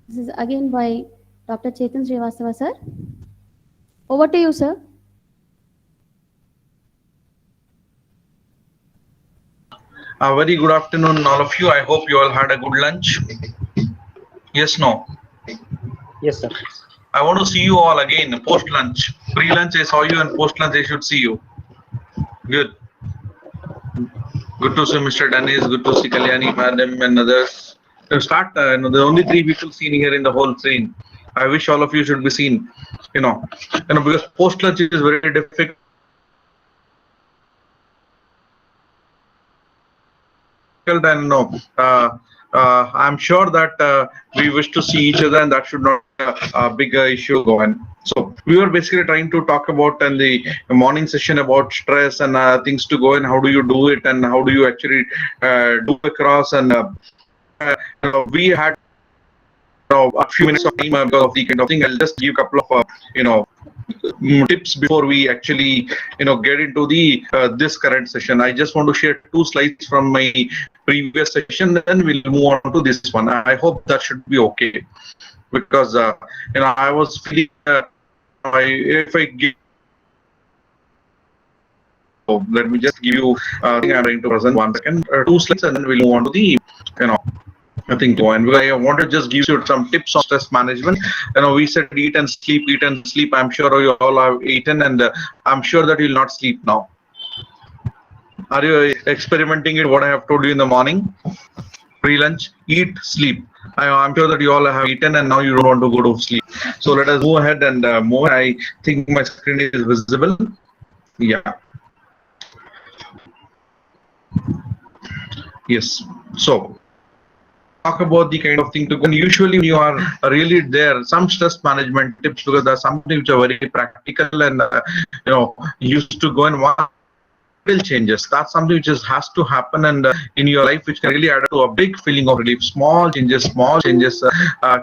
This is again by Dr. Chetan Srivastava, sir. Over to you, sir. A very good afternoon, all of you. I hope you all had a good lunch. Yes, no. Yes, sir. I want to see you all again post lunch. Pre lunch, I saw you, and post lunch, I should see you. Good. Good to see Mr. Dennis. Good to see Kalyani, Madam, and others. To start, the only three people seen here in the whole train. I wish all of you should be seen. Because post lunch is very difficult, and I'm sure that we wish to see each other, and that should not be a big issue to go on. So we were basically trying to talk about in the morning session about stress and things to go, and how do you do it, and how do you actually do across, and we had a few minutes of time because of the kind of thing. I'll just give a couple of tips before we actually get into the this current session. I just want to share two slides from my previous session, then we'll move on to this one. I hope that should be okay, because I was feeling if I give so let me just give you thing I'm trying to present. One second, two slides, and then we'll move on to the you know nothing to go. And I want to just give you some tips on stress management. We said eat and sleep, eat and sleep. I'm sure you all have eaten, and I'm sure that you'll not sleep now. Are you experimenting it? What I have told you in the morning, pre-lunch, eat, sleep. I'm sure that you all have eaten, and now you don't want to go to sleep. So let us move ahead and move. I think my screen is visible. Yeah. Yes. So talk about the kind of thing to go. And usually, when you are really there, some stress management tips, because there's something which are very practical and used to go, and one little changes. That's something which has to happen, and in your life, which can really add up to a big feeling of relief. Small changes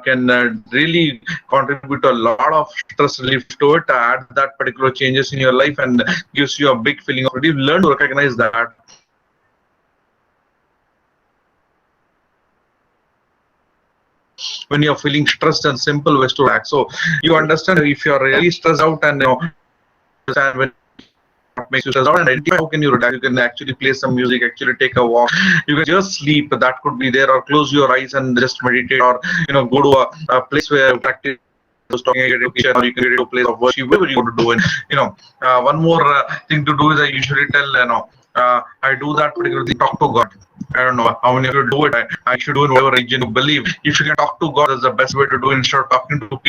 can really contribute to a lot of stress relief to it. Add that particular changes in your life, and gives you a big feeling of relief. Learn to recognize that. When you're feeling stressed, and simple ways to relax. So you understand if you're really stressed out, and understand when what makes you stressed out, and identify how can you relax. You can actually play some music, actually take a walk. You can just sleep. That could be there, or close your eyes and just meditate, or go to a place where you practice. Was talking about education, or you can get to a place of worship, whatever you want to do. And one more thing to do is I usually tell I do that particular thing. Talk to God. I don't know how many of you do it. I should do in whatever religion you believe. If you can talk to God, that's the best way to do it, instead of talking to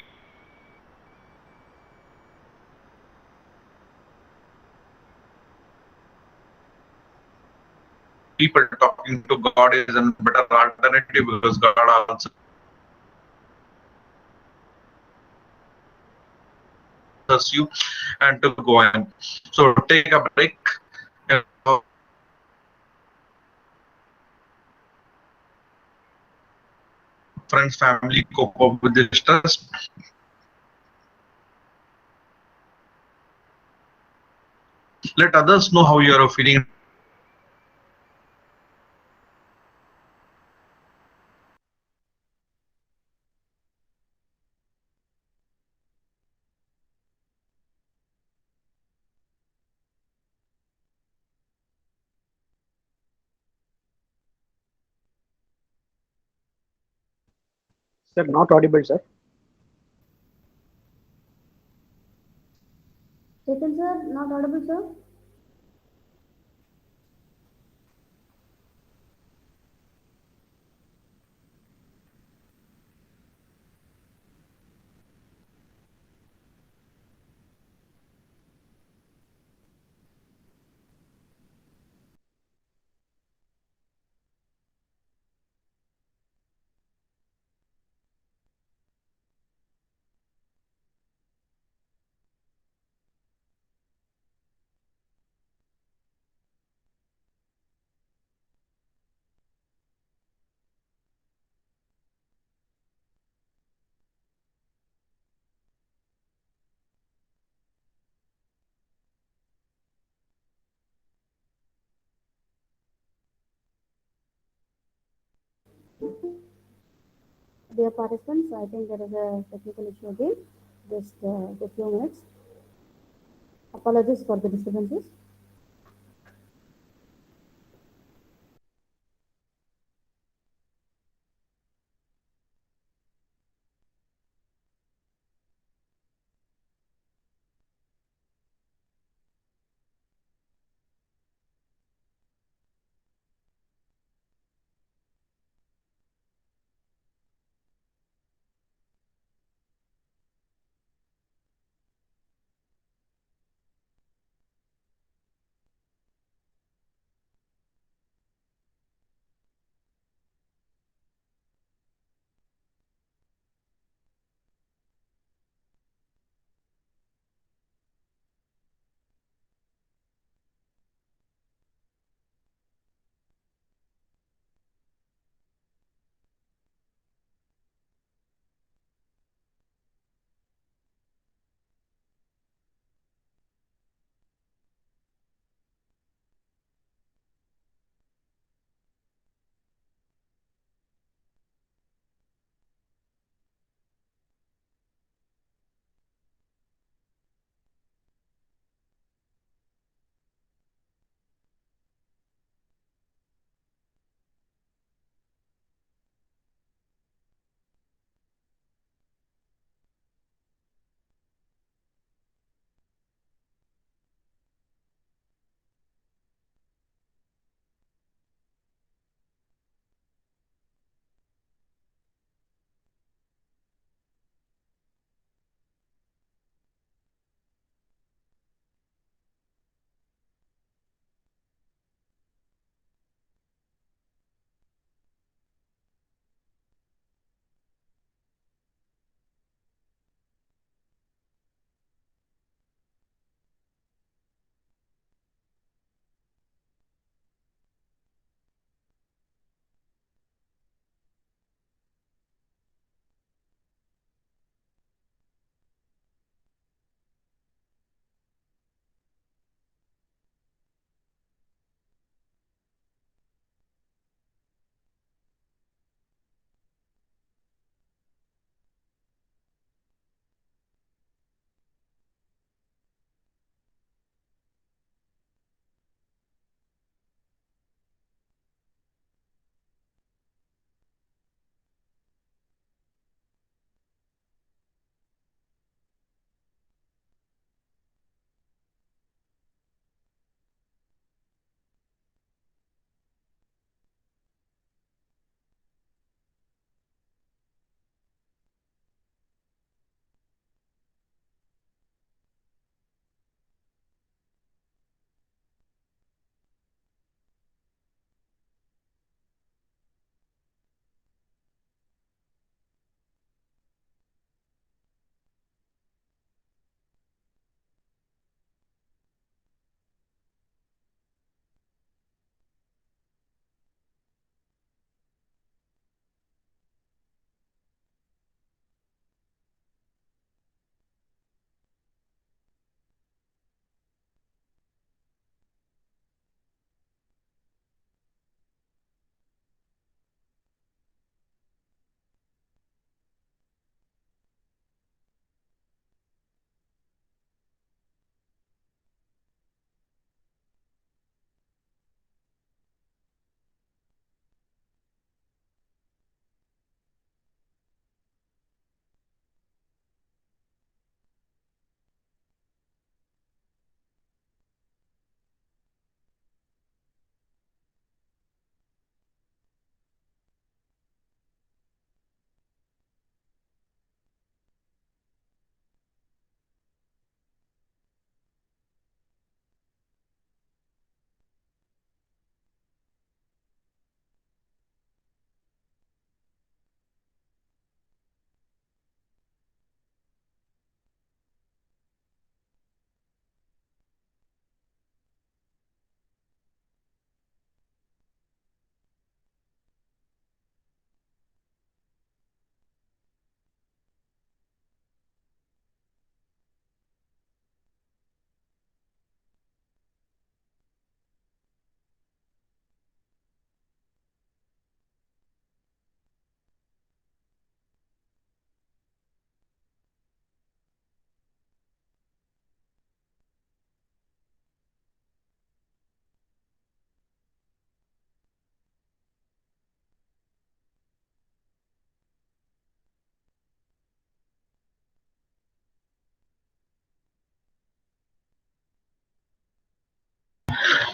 people. Talking to God is a better alternative, because God answers you, and to go on. So take a break. Friends, family cope up with the stress. Let others know how you are feeling. Sir, not audible, sir. Chetan, sir, not audible, sir. Dear participants, I think there is a technical issue again. Just a few minutes. Apologies for the disturbances.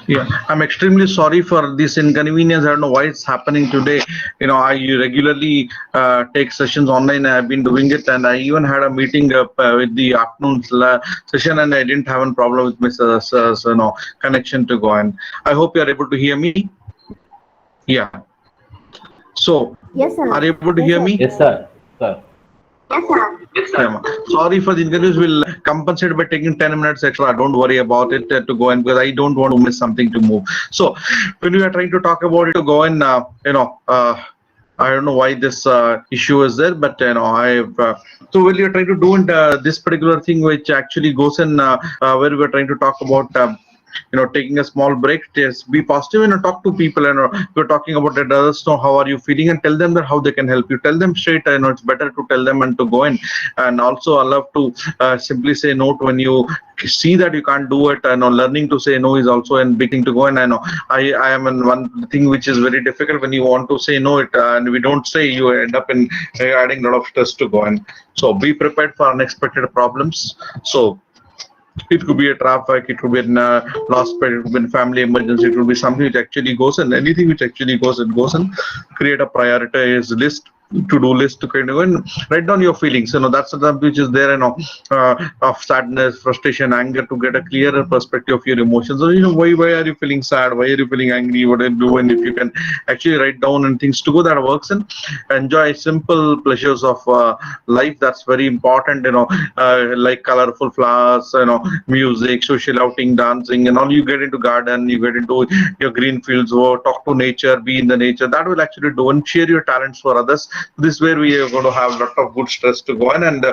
Yeah, I'm extremely sorry for this inconvenience. I don't know why it's happening today. I regularly take sessions online. I've been doing it, and I even had a meeting up with the afternoon session, and I didn't have a problem with my connection to go on. I hope you are able to hear me. Yeah. So, Yes, sir. are you able to Yes, hear sir. me? Yes, sir. Sir. Yeah, ma'am. Sorry for the inconvenience. We'll compensate by taking 10 minutes extra. Don't worry about it to go in because I don't want to miss something to move. So when we are trying to talk about it to go in, I don't know why this issue is there, but I've so when you're trying to do this particular thing, which actually goes in where we're trying to talk about. Taking a small break, just be positive and talk to people. And you're talking about it, others know how are you feeling, and tell them that how they can help you. Tell them straight. It's better to tell them and to go in. And also, I love to simply say no when you see that you can't do it. Learning to say no is also a big thing to go in. I know I am in one thing which is very difficult when you want to say no, and we don't say, you end up in adding a lot of stress to go in. So be prepared for unexpected problems. So it could be a traffic, it could be a lost pet, it could be a family emergency, it could be something which actually goes in. Anything which actually goes in, create a prioritized list, to-do list to kind of and write down your feelings. That's something which is there, of sadness, frustration, anger, to get a clearer perspective of your emotions. So, why are you feeling sad? Why are you feeling angry? What are you doing? If you can actually write down and things to go, that works, and enjoy simple pleasures of life. That's very important, like colorful flowers, music, social outing, dancing, and all. You get into garden, you get into your green fields, or talk to nature, be in the nature. That will actually do, and share your talents for others. This is where we are going to have a lot of good stress to go on, and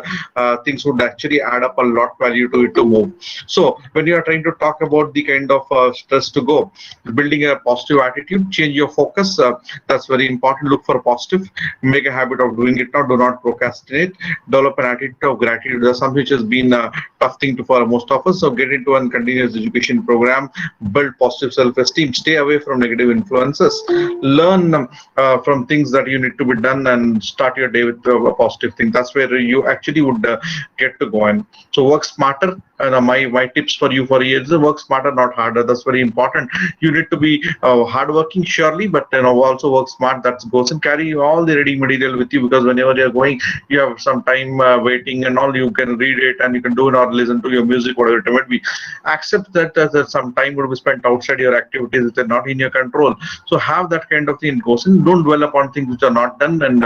things would actually add up a lot value to it to move. So when you are trying to talk about the kind of stress to go, building a positive attitude, change your focus. That's very important. Look for positive. Make a habit of doing it now. Do not procrastinate. Develop an attitude of gratitude. That's something which has been a tough thing for most of us. So get into a continuous education program. Build positive self-esteem. Stay away from negative influences. Learn from things that you need to be done, and start your day with a positive thing. That's where you actually would get to go in. So work smarter. And my tips for you for years: work smarter, not harder. That's very important. You need to be hardworking, surely, but also work smart. That goes, and carry all the ready material with you, because whenever you're going, you have some time waiting and all. You can read it and you can do it, or listen to your music, whatever it might be. Accept that some time will be spent outside your activities that are not in your control. So have that kind of thing goes in. Don't dwell upon things which are not done, and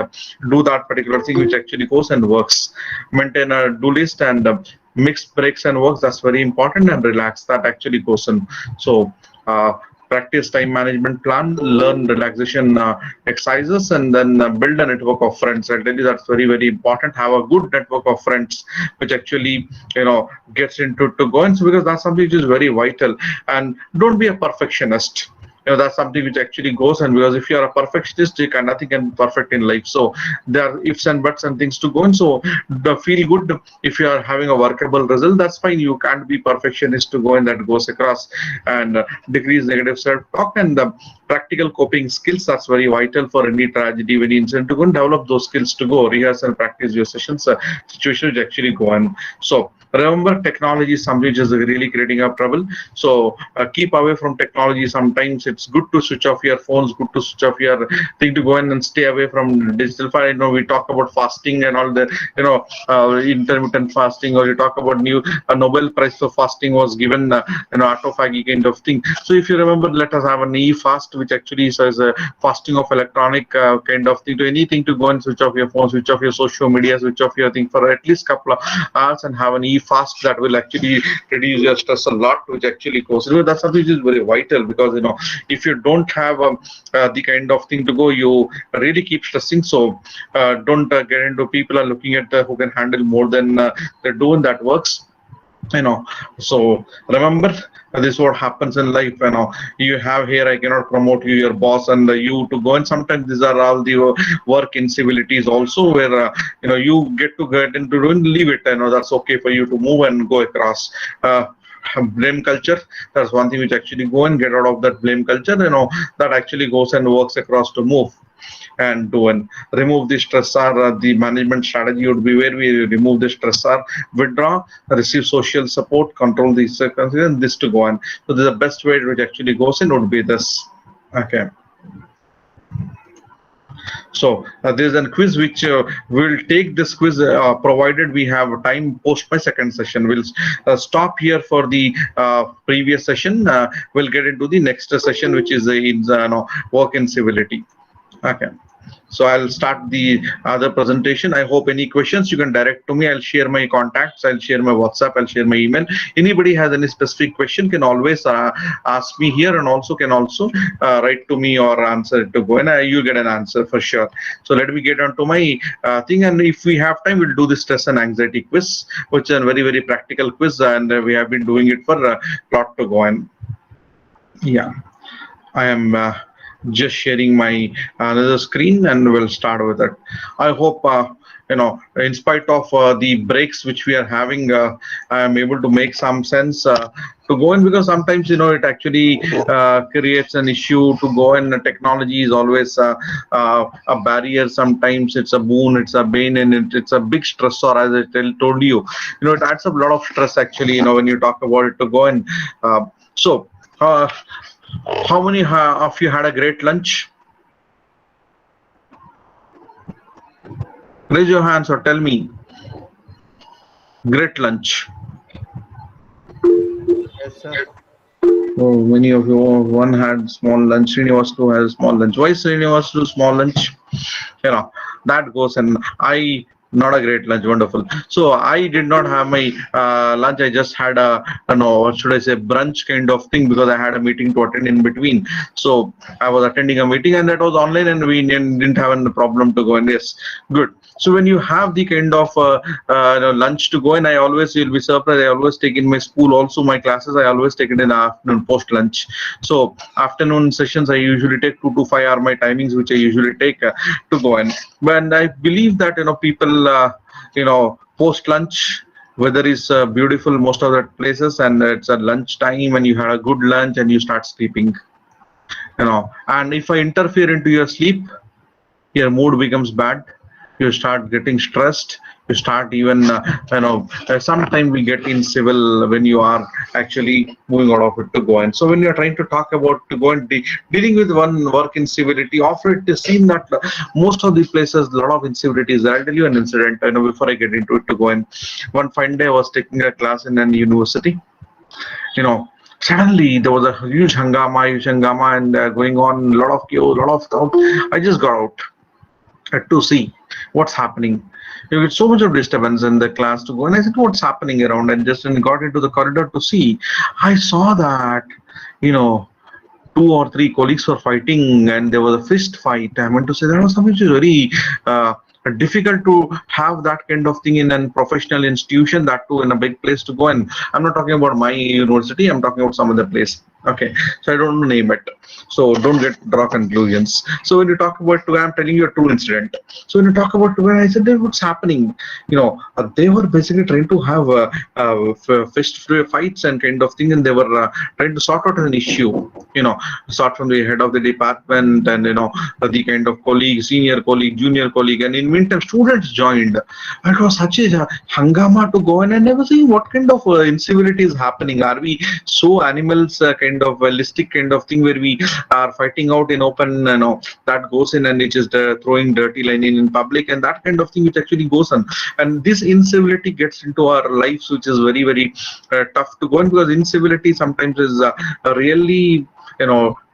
do that particular thing which actually goes and works. Maintain a do list, and mix breaks and works. That's very important. And relax. That actually goes in. So practice time management plan, learn relaxation exercises, and then build a network of friends. I tell you, that's very, very important. Have a good network of friends which actually gets into to go in. So because that's something which is very vital. And don't be a perfectionist. That's something which actually goes. And because if you are a perfectionist, nothing can be perfect in life. So there are ifs and buts and things to go in. So the feel good, if you are having a workable result, that's fine. You can't be perfectionist to go in. That goes across. And decrease negative self-talk, and the practical coping skills. That's very vital for any tragedy, any incident to go and develop those skills to go. Rehearse and practice your sessions, situations which actually go on. So remember, technology is something which is really creating a trouble. So keep away from technology. Sometimes it's good to switch off your phones, good to switch off your thing to go in and stay away from digital file. We talk about fasting and all the, intermittent fasting, or you talk about a Nobel Prize for fasting was given, autophagy kind of thing. So if you remember, let us have an e-fast, which actually says a fasting of electronic kind of thing, to anything to go and switch off your phone, switch off your social media, switch off your thing for at least couple of hours, and have an e-fast. That will actually reduce your stress a lot, which actually goes. That's something which is very vital, because if you don't have the kind of thing to go, you really keep stressing. So don't get into people are looking at who can handle more than they're doing. That works. So remember, this is what happens in life. You have here, I cannot promote you, your boss, and you to go. And sometimes these are all the work incivilities also, where you get into doing, leave it. That's okay for you to move and go across. Blame culture, that's one thing which actually go and get out of that blame culture. That actually goes and works across to move. and do and remove the stressor. The management strategy would be where we remove the stressor, withdraw, receive social support, control the circumstances, and this to go on. So the best way which actually goes in would be this. Okay. So there's a quiz which we'll take this quiz provided we have time post my second session. We'll stop here for the previous session. We'll get into the next session, which is in work in civility. Okay. So I'll start the other presentation. I hope any questions you can direct to me. I'll share my contacts. I'll share my WhatsApp. I'll share my email. Anybody has any specific question can always ask me here, and also can also write to me or answer it to go, and you get an answer for sure. So let me get on to my thing, and if we have time, we'll do the stress and anxiety quiz, which is a very, very practical quiz, and we have been doing it for a lot to go. And yeah, I am just sharing my another screen, and we'll start with it. I hope in spite of the breaks which we are having, I am able to make some sense to go in, because sometimes it actually creates an issue to go in. Technology is always a barrier. Sometimes it's a boon, it's a bane, and it's a big stressor. As I told you, it adds up a lot of stress actually. When you talk about it to go in. So. How many of you had a great lunch? Raise your hands or tell me. Great lunch. Yes, sir. Oh, many of you. One had small lunch. Srivastava has small lunch. Why Srivastava do small lunch? That goes, and I not a great lunch. Wonderful. So I did not have my lunch. I just had a what should I say, brunch kind of thing, because I had a meeting to attend in between. So I was attending a meeting, and that was online, and we didn't have a problem to go in. Yes, good. So when you have the kind of lunch to go in, I always, you'll be surprised, I always take in my school also, my classes, I always take it in the afternoon post lunch. So afternoon sessions, I usually take 2 to 5 are my timings, which I usually take to go in. But I believe that people post lunch, weather is beautiful most of the places, and it's a lunch time, and you had a good lunch, and you start sleeping. And if I interfere into your sleep, your mood becomes bad. You start getting stressed. You start even sometimes we get in civil when you are actually moving out of it to go. And so when you're trying to talk about to go and dealing with one work in civility, often it is seen that most of the places a lot of incivility is there. I'll tell you an incident before I get into it to go in. One fine day I was taking a class in an university. Suddenly there was a huge hangama, and going on, a lot of chaos, a lot of stuff. I just got out to see what's happening. You get so much of disturbance in the class to go, and I said, "What's happening around?" And just got into the corridor to see. I saw that, 2 or 3 colleagues were fighting, and there was a fist fight. I meant to say that was something which is very difficult to have that kind of thing in a professional institution, that too in a big place to go. And I'm not talking about my university, I'm talking about some other place. Okay, so I don't name it, so don't draw conclusions. So when you talk about Tugan, I'm telling you a true incident. So when you talk about Tugan, I said, what's happening? They were basically trying to have fist fights and kind of thing, and they were trying to sort out an issue. Start from the head of the department, and the kind of colleague, senior colleague, junior colleague, and in meantime students joined. It was such a hangama to go in, and I was saying, what kind of incivility is happening? Are we so animals kind of holistic kind of thing where we are fighting out in open, that goes in, and it is throwing dirty lining in public, and that kind of thing which actually goes on. And this incivility gets into our lives, which is very, very tough to go in, because incivility sometimes is really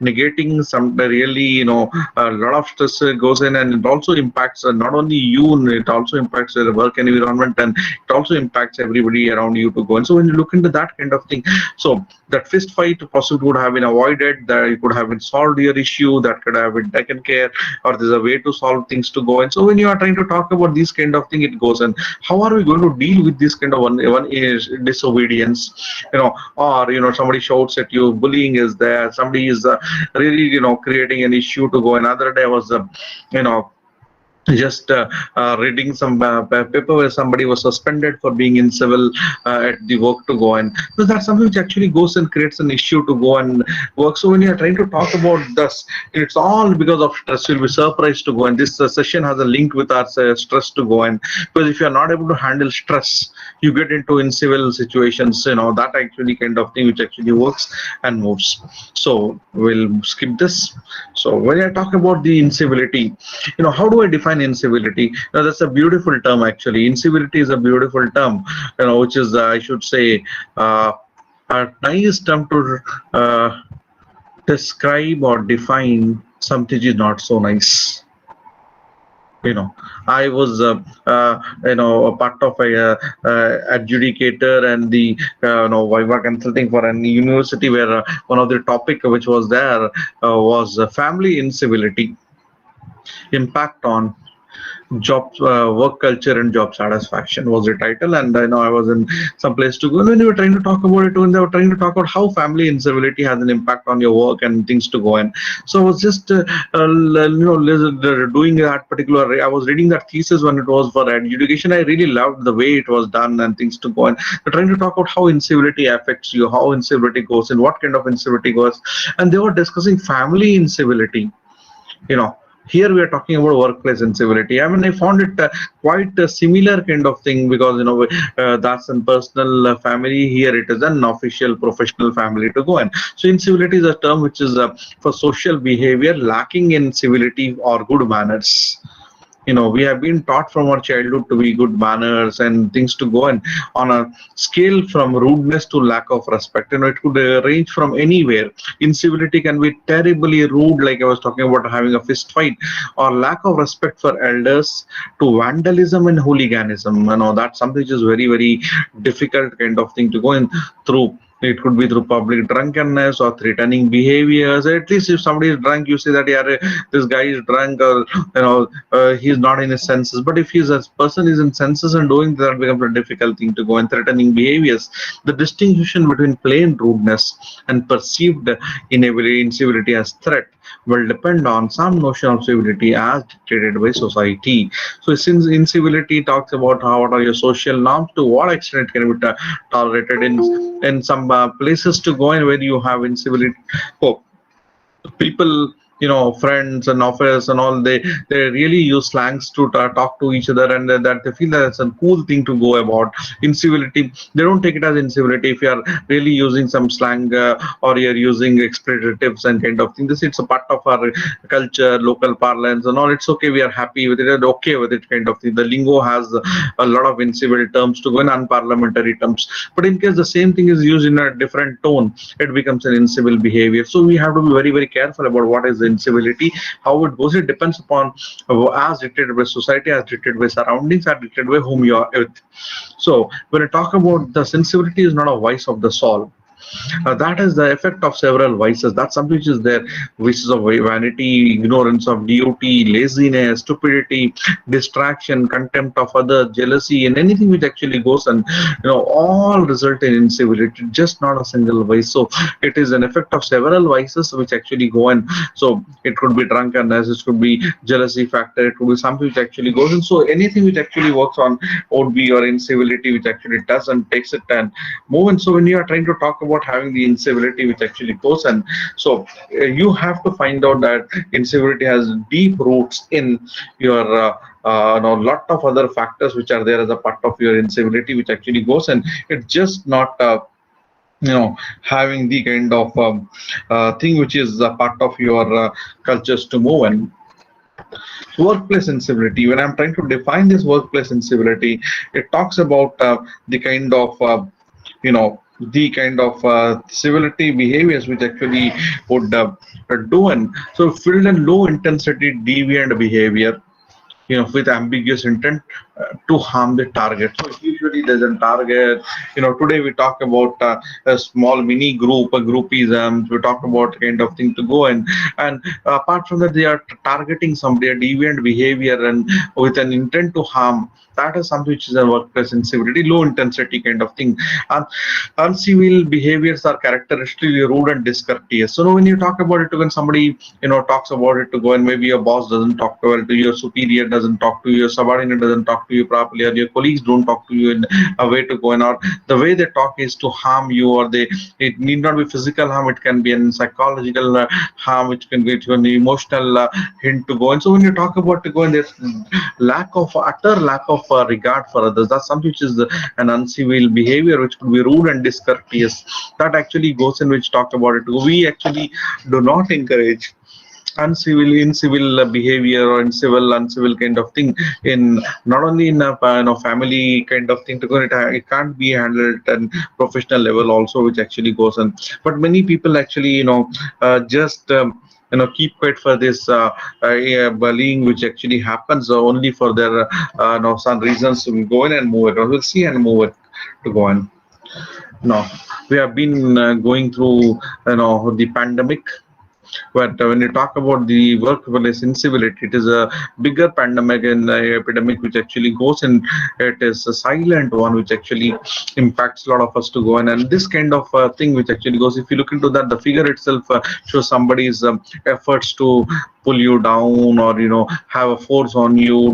negating some really a lot of stress goes in, and it also impacts not only you, it also impacts the work environment, and it also impacts everybody around you to go. And so when you look into that kind of thing, so that fist fight possibly would have been avoided, that you could have been solved your issue, that could have been taken care, or there's a way to solve things to go. And so when you are trying to talk about this kind of thing, it goes. And how are we going to deal with this kind of one is disobedience, or somebody shouts at you, bullying is there, somebody is really creating an issue to go. Another day was just reading some paper where somebody was suspended for being incivil at the work to go and so that's something which actually goes and creates an issue to go and work. So when you're trying to talk about this, it's all because of stress. You'll be surprised to go and this session has a link with our stress to go and because if you're not able to handle stress, you get into incivil situations, that actually kind of thing which actually works and moves. So we'll skip this. So when I talk about the incivility, how do I define incivility? That's a beautiful term actually. Incivility is a beautiful term, which is I should say a nice term to describe or define something is not so nice. I was a part of a adjudicator and the Viva consulting for an university where one of the topic which was there was family incivility impact on job work culture and job satisfaction was the title. And I know I was in some place to go and when they were trying to talk about it, when they were trying to talk about how family incivility has an impact on your work and things to go in. So I was just doing that particular, I was reading that thesis when it was for education. I really loved the way it was done and things to go in. They're trying to talk about how incivility affects you, how incivility goes and what kind of incivility goes, and they were discussing family incivility. Here we are talking about workplace incivility. I mean, I found it quite a similar kind of thing because that's in personal family. Here it is an official professional family to go in. So incivility is a term which is for social behavior lacking in civility or good manners. We have been taught from our childhood to be good manners and things to go and on a scale from rudeness to lack of respect. It could range from anywhere. Incivility can be terribly rude, like I was talking about having a fist fight, or lack of respect for elders to vandalism and hooliganism. That's something which is very, very difficult kind of thing to go in through. It could be through public drunkenness or threatening behaviors. At least if somebody is drunk, you say that yeah, this guy is drunk or he's not in his senses. But if he's a person is in senses and doing that becomes a difficult thing to go and threatening behaviors. The distinction between plain rudeness and perceived incivility as threat will depend on some notion of civility as dictated by society. So since incivility talks about what are your social norms, to what extent it can be tolerated in some places to go in where you have incivility. Oh, people, friends and office and all, they really use slangs to talk to each other, and that they feel that it's a cool thing to go about. Incivility, they don't take it as incivility if you are really using some slang or you're using expletives and kind of thing. This, it's a part of our culture, local parlance and all. It's okay, we are happy with it and okay with it kind of thing. The lingo has a lot of incivil terms to go in, unparliamentary terms, but in case the same thing is used in a different tone, it becomes an incivil behavior. So we have to be very, very careful about what is the incivility, how it goes. It depends upon as dictated by society, as dictated by surroundings, as dictated by whom you are with. So when I talk about the sensibility is not a vice of the soul. That is the effect of several vices. That's something which is there. Vices of vanity, ignorance of duty, laziness, stupidity, distraction, contempt of others, jealousy, and anything which actually goes and all result in incivility. Just not a single vice. So it is an effect of several vices which actually go in. So it could be drunkenness, it could be jealousy factor, it could be something which actually goes in. So anything which actually works on would be your incivility, which actually does and takes it and move in. So when you are trying to talk about having the incivility which actually goes and so you have to find out that incivility has deep roots in your lot of other factors which are there as a part of your incivility which actually goes and it's just not having the kind of thing which is a part of your cultures to move and workplace incivility. When I'm trying to define this workplace incivility, it talks about the kind of civility behaviors which actually would do. And so filled and low intensity deviant behavior with ambiguous intent to harm the target. So usually there's a target. Today we talk about a small mini group, a groupism. We talk about kind of thing to go and apart from that, they are targeting somebody, a deviant behavior, and with an intent to harm. That is something which is a workplace incivility, low intensity kind of thing. And uncivil behaviors are characteristically rude and discourteous. So when you talk about it, when somebody talks about it to go, and maybe your boss doesn't talk well to you, your superior doesn't talk to you, your subordinate doesn't talk to you properly, or your colleagues don't talk to you in a way to go, and or the way they talk is to harm you, or it need not be physical harm, it can be an psychological harm, which can be to an emotional hint to go. And so when you talk about to go, and there's utter lack of regard for others, that's something which is an uncivil behavior, which could be rude and discourteous. That actually goes in which talk about it. We actually do not encourage incivil behavior or uncivil kind of thing in not only in a family kind of thing to go. It can't be handled at professional level also, which actually goes on. But many people actually just keep quiet for this bullying, which actually happens only for their some reasons. We go in and move it, or we'll see and move it to go on. No, we have been going through the pandemic. But when you talk about the workplace incivility, it is a bigger pandemic and epidemic which actually goes in. It is a silent one which actually impacts a lot of us to go in. And this kind of thing which actually goes, if you look into that, the figure itself shows somebody's efforts to pull you down, or have a force on you,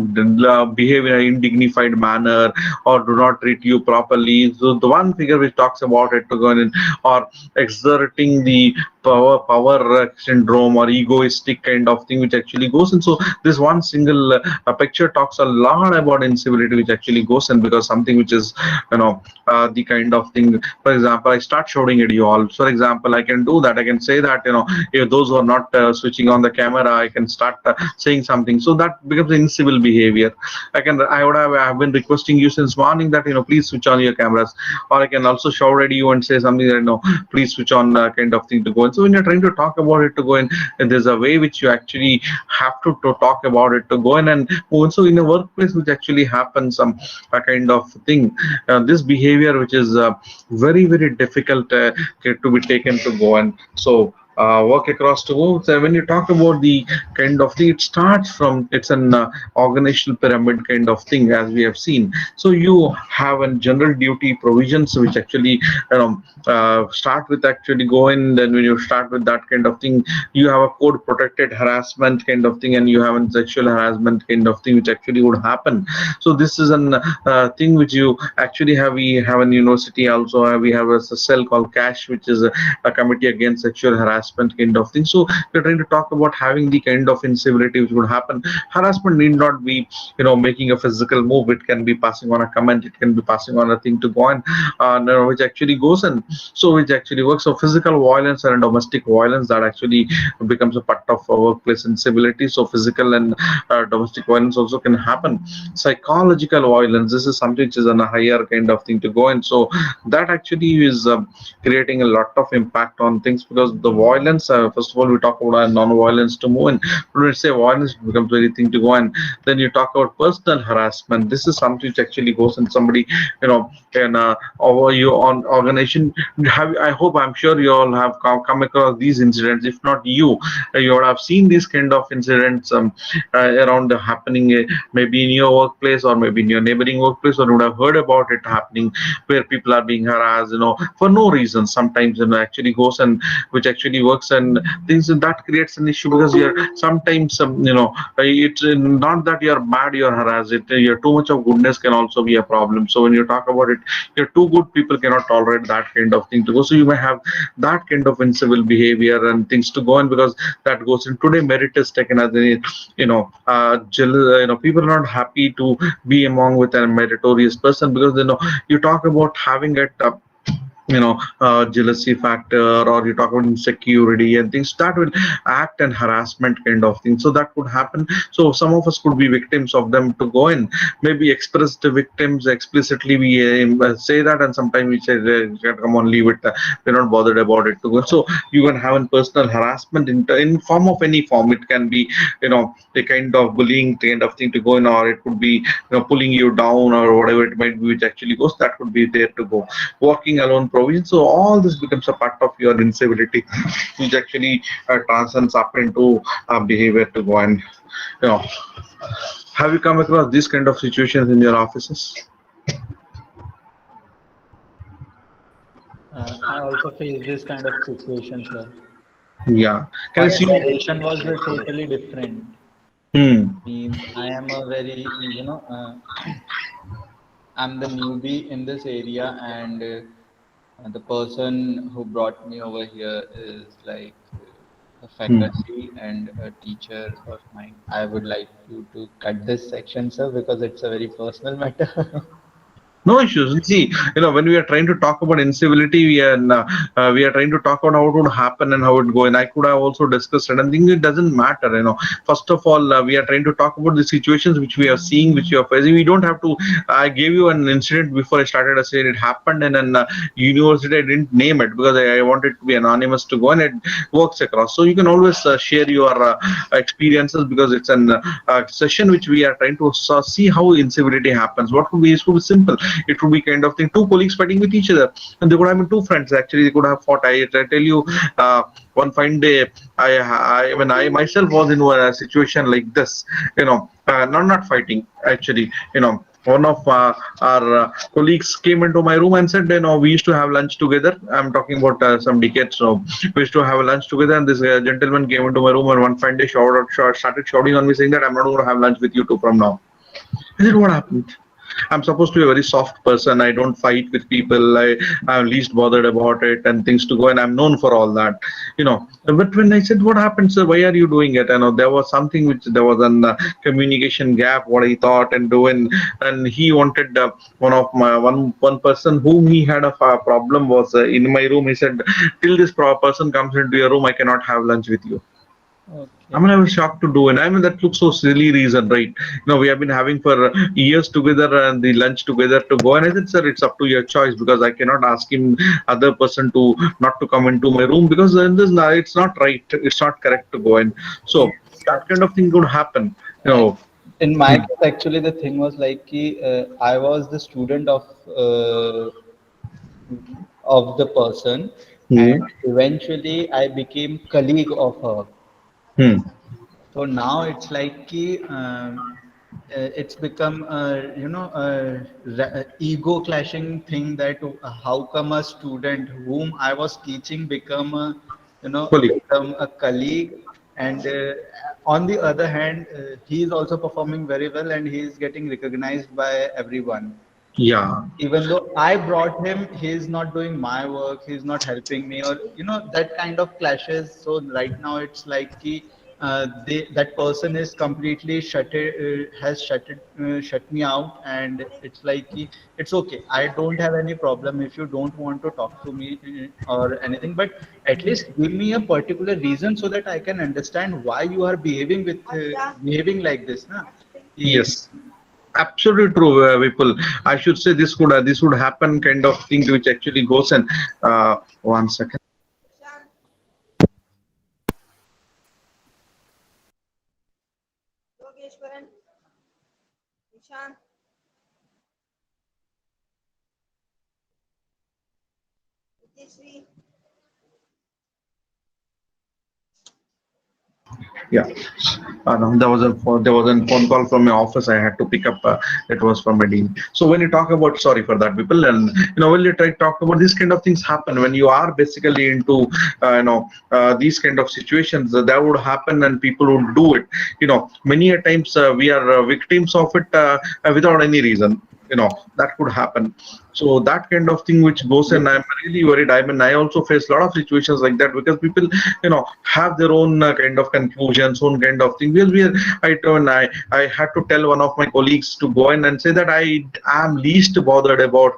behave in an undignified manner, or do not treat you properly. So the one figure which talks about it to go in, or exerting the power syndrome or egoistic kind of thing which actually goes in. So this one single picture talks a lot about incivility which actually goes in, because something which is the kind of thing. For example, I start shouting at you all. For example, I can do that. I can say that if those who are not switching on the camera, I can start saying something. So that becomes incivil behavior. I've been requesting you since morning that please switch on your cameras, or I can also shout at you and say something that please switch on kind of thing to go in. So when you're trying to talk about it to go in, there's a way which you actually have to talk about it to go in. And also in a workplace which actually happens a kind of thing, this behavior which is very very difficult to be taken to go in. So work across the world. So when you talk about the kind of thing, it starts from, it's an organizational pyramid kind of thing, as we have seen. So you have a general duty provisions which actually start with actually go in. Then when you start with that kind of thing, you have a code protected harassment kind of thing, and you have a sexual harassment kind of thing which actually would happen. So this is an thing which you actually have. We have in university also, we have a cell called CASH, which is a committee against sexual harassment kind of thing. So we're trying to talk about having the kind of incivility which would happen. Harassment need not be making a physical move. It can be passing on a comment, it can be passing on a thing to go on, which actually goes in. So which actually works. So physical violence and domestic violence, that actually becomes a part of workplace incivility. So physical and domestic violence also can happen. Psychological violence, this is something which is on a higher kind of thing to go in. So that actually is creating a lot of impact on things, because the violence, first of all, we talk about non-violence to move in. When we say violence, it becomes very thing to go in. Then you talk about personal harassment. This is something which actually goes in. Somebody can over your on organization. I hope, I'm sure you all have come across these incidents. If not you, you would have seen these kind of incidents around happening, maybe in your workplace or maybe in your neighboring workplace, or you would have heard about it happening, where people are being harassed for no reason. Sometimes actually goes and which actually works, and things that creates an issue, because you're sometimes it's not that you're bad, you're harassed. You're too much of goodness can also be a problem. So when you talk about it, you're too good, people cannot tolerate that kind of thing to go. So you may have that kind of incivil behavior and things to go on, because that goes in. Today merit is taken as a people are not happy to be among with a meritorious person, because you talk about having it jealousy factor, or you talk about insecurity and things that will act and harassment kind of thing. So that could happen. So some of us could be victims of them to go in, maybe express the victims explicitly. We say that, and sometimes we say, come on, leave it. We're not bothered about it to go. So you can have a personal harassment in form of any form. It can be, a kind of bullying kind of thing to go in, or it could be, pulling you down or whatever it might be, which actually goes, that could be there to go. Walking alone provision. So all this becomes a part of your incivility, which actually transcends up into behavior to go. And you know, have you come across these kind of situations in your offices? I also face this kind of situation, sir. Yeah. Can I But see? the situation was totally different. Hmm. Means I am a very, I'm the newbie in this area, and the person who brought me over here is like a Hmm. faculty and a teacher of mine. I would like you to cut this section, sir, because it's a very personal matter. No issues. See, when we are trying to talk about incivility, we are trying to talk about how it would happen and how it go. And I could have also discussed certain things. It doesn't matter. First of all, we are trying to talk about the situations which we are seeing, which you are facing. We don't have to. I gave you an incident before I started. I said it happened in an university. I didn't name it because I wanted to be anonymous to go, and it works across. So you can always share your experiences, because it's an session which we are trying to see how incivility happens. What could be? It could be simple. It would be kind of thing, two colleagues fighting with each other, and they could have been two friends. Actually, they could have fought. I tell you, one fine day, when I myself was in a situation like this, not fighting actually, one of our colleagues came into my room and said, we used to have lunch together. I'm talking about some decades. So we used to have a lunch together, and this gentleman came into my room, and one fine day started shouting on me, saying that I'm not going to have lunch with you two from now. I said, what happened? I'm supposed to be a very soft person. I don't fight with people. I'm least bothered about it and things to go. And I'm known for all that, But when I said, "What happened, sir? Why are you doing it?" There was something which there was an communication gap. What I thought and doing, and he wanted one person whom he had a problem was in my room. He said, "Till this person comes into your room, I cannot have lunch with you." I Okay. mean, I was shocked to do it. I mean, that looks so silly reason, right? We have been having for years together and the lunch together to go. And I said, sir, it's up to your choice, because I cannot ask him, other person, to not to come into my room, because then it's not right. It's not correct to go in. So Yes, sir. that kind of thing could happen. You And know. in my Hmm. case, actually, the thing was like, I was the student of the person, and Hmm. eventually I became colleague of her. Hmm. So now it's like it's become a ego clashing thing, that how come a student whom I was teaching Fully. become a colleague, and on the other hand, he is also performing very well and he is getting recognized by everyone. Yeah. Even though I brought him, he's not doing my work, he's not helping me, or that kind of clashes. So right now it's like that person is completely shut me out, and it's like it's okay. I don't have any problem if you don't want to talk to me or anything, but at least give me a particular reason so that I can understand why you are behaving like this, na? Ki, Yes. Absolutely true, Vipul. I should say this would happen kind of thing which actually goes and 1 second. Yogeshwaran, Nishan, Nitishri, Yeah, no, there was a phone call from my office. I had to pick up. It was from a dean. So when you talk about, sorry for that, people, and when you try to talk about these kind of things happen when you are basically into these kind of situations, that would happen and people would do it. Many a times we are victims of it without any reason. That could happen. So that kind of thing which goes, and I'm really worried. I mean, I also face a lot of situations like that because people, have their own kind of conclusions, own kind of thing. Because I had to tell one of my colleagues to go in and say that I am least bothered about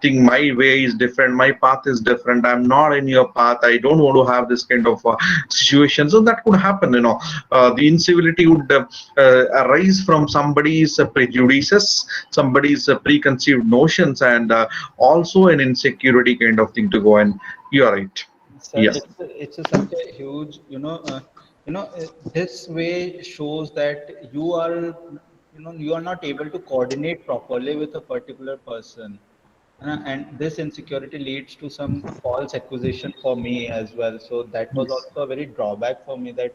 thing. My way is different, my path is different. I'm not in your path. I don't want to have this kind of situation. So that could happen. The incivility would arise from somebody's prejudices, somebody's preconceived notions, and also an insecurity kind of thing to go. And you are right. Sir, Yes. such a huge, this way shows that you are not able to coordinate properly with a particular person. And this insecurity leads to some false accusation for me as well. So that was Yes. also a very drawback for me, that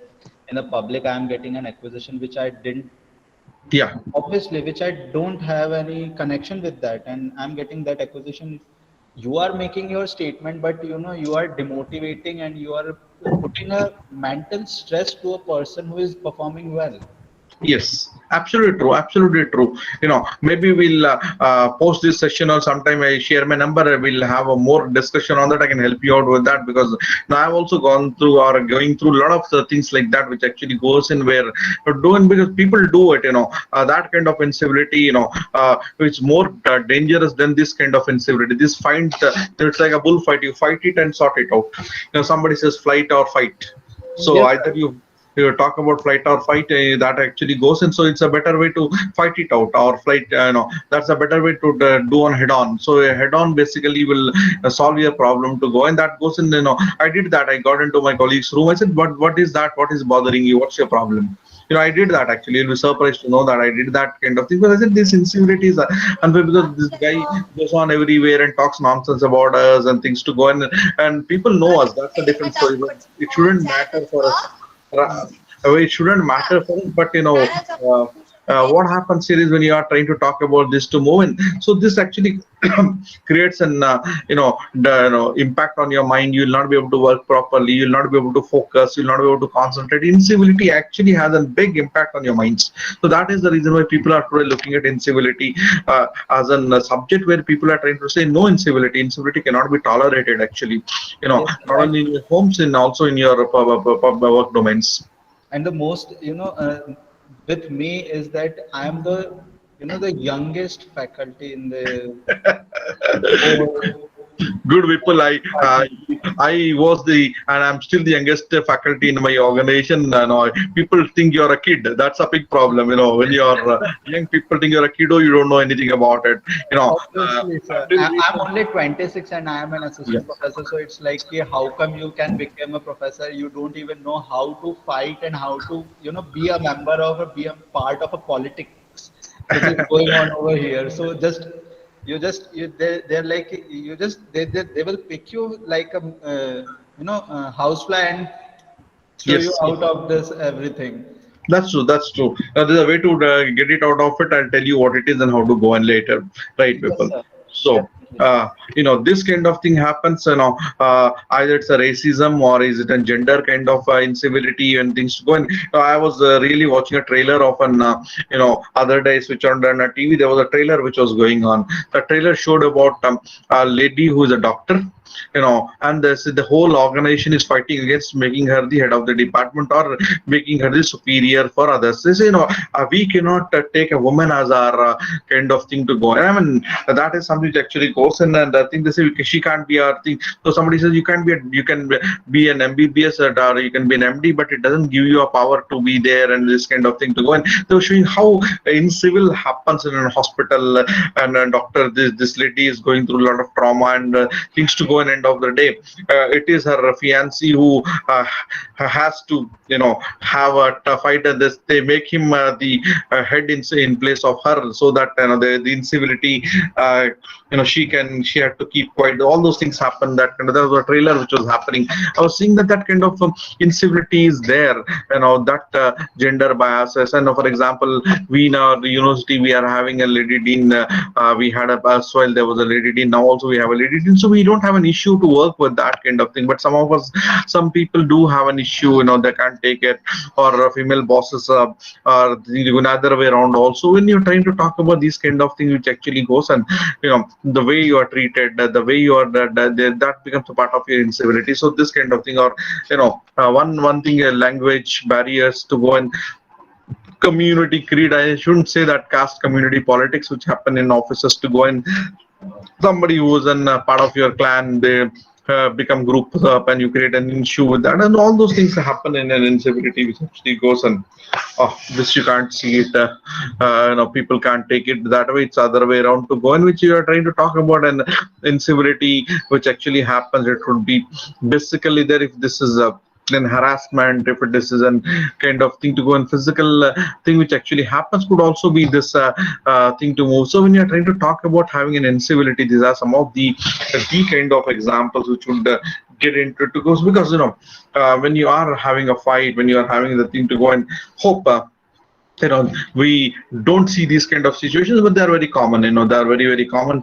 in the public I am getting an accusation which I didn't, Yeah. obviously, which I don't have any connection with that, and I'm getting that acquisition. You are making your statement, but you are demotivating and you are putting a mental stress to a person who is performing well. Yes, absolutely true. Absolutely true. Maybe we'll post this session or sometime I share my number. We'll have a more discussion on that. I can help you out with that because now I've also gone through or going through a lot of the things like that, which actually goes in where doing because people do it. That kind of incivility. It's more dangerous than this kind of incivility. This fight, it's like a bullfight. You fight it and sort it out. Somebody says flight or fight. So Yes, either you talk about flight or fight, that actually goes in. So it's a better way to fight it out, or flight, that's a better way to do on head on. So a head on basically will solve your problem to go, and that goes in. I did that. I got into my colleague's room. I said, what is that? What is bothering you? What's your problem? I did that actually. You'll be surprised to know that I did that kind of thing. But I said this incivility is unfair because this guy goes on everywhere and talks nonsense about us and things to go, and people know us. That's a different story. But it shouldn't matter for us. It shouldn't matter for us, but what happens here is when you are trying to talk about this to move in, so this actually creates an impact on your mind. You will not be able to work properly. You will not be able to focus. You will not be able to concentrate. Incivility actually has a big impact on your minds. So that is the reason why people are today looking at incivility as a subject where people are trying to say no incivility. Incivility cannot be tolerated. Actually, yes, not only in your homes, and also in your work domains. and the most, with me is that I am the youngest faculty in the whole Good people. department. I was and I'm still the youngest faculty in my organization. People think you're a kid. That's a big problem. When you're young, people think you're a kiddo. You don't know anything about it. Obviously, sir. I'm only 26 and I am an Yeah. assistant professor. So it's like, how come you can become a professor? You don't even know how to fight and how to, be a member of be a part of a politics which is going on over here. So they're like, they will pick you like a, housefly and throw you Yes. out of this everything. That's true. That's true. There's a way to get it out of it. I'll tell you what it is and how to go on later. Right, Yes, people. sir. So, Definitely. this kind of thing happens. Either it's a racism or is it a gender kind of incivility and things to go. And I was really watching a trailer of an, other day switch on a TV. There was a trailer which was going on. The trailer showed about a lady who is a doctor. And the whole organization is fighting against making her the head of the department or making her the superior for others. They say, we cannot take a woman as our kind of thing to go. And I mean, that is something that actually goes in, and I think they say she can't be our thing. So somebody says you can be an MBBS or you can be an MD, but it doesn't give you a power to be there and this kind of thing to go. And they were showing how incivil happens in a hospital, and a doctor. This lady is going through a lot of trauma and things to go. And end of the day, it is her fiancé who has to have a tough fight, and this they make him the head in place of her, so that the incivility, she had to keep quiet. All those things happen. That there was a trailer which was happening. I was seeing that kind of incivility is there. That gender biases. And for example, we in our university we are having a lady dean. We had a as well. There was a lady dean. Now also we have a lady dean. So we don't have an an issue to work with that kind of thing. But some people do have an issue, they can't take it, or female bosses are the other way around also. When you're trying to talk about these kind of things, which actually goes, and the way you are treated, the way you are, that becomes a part of your incivility. So this kind of thing, or one thing, language barriers to go, and community creed. I shouldn't say that, caste community politics, which happen in offices, to go and somebody who is a part of your clan, they become grouped up and you create an issue with that, and all those things happen in an incivility, which actually goes, and this you can't see it, people can't take it that way. It's other way around to go, in which you are trying to talk about an incivility which actually happens. It would be basically there if this is a then harassment, if this is a kind of thing to go, and physical thing which actually happens could also be this thing to move. So when you're trying to talk about having an incivility, these are some of the kind of examples which would get into it, because when you are having a fight, when you are having the thing to go, and hope we don't see these kind of situations, but they are very common. They are very, very common.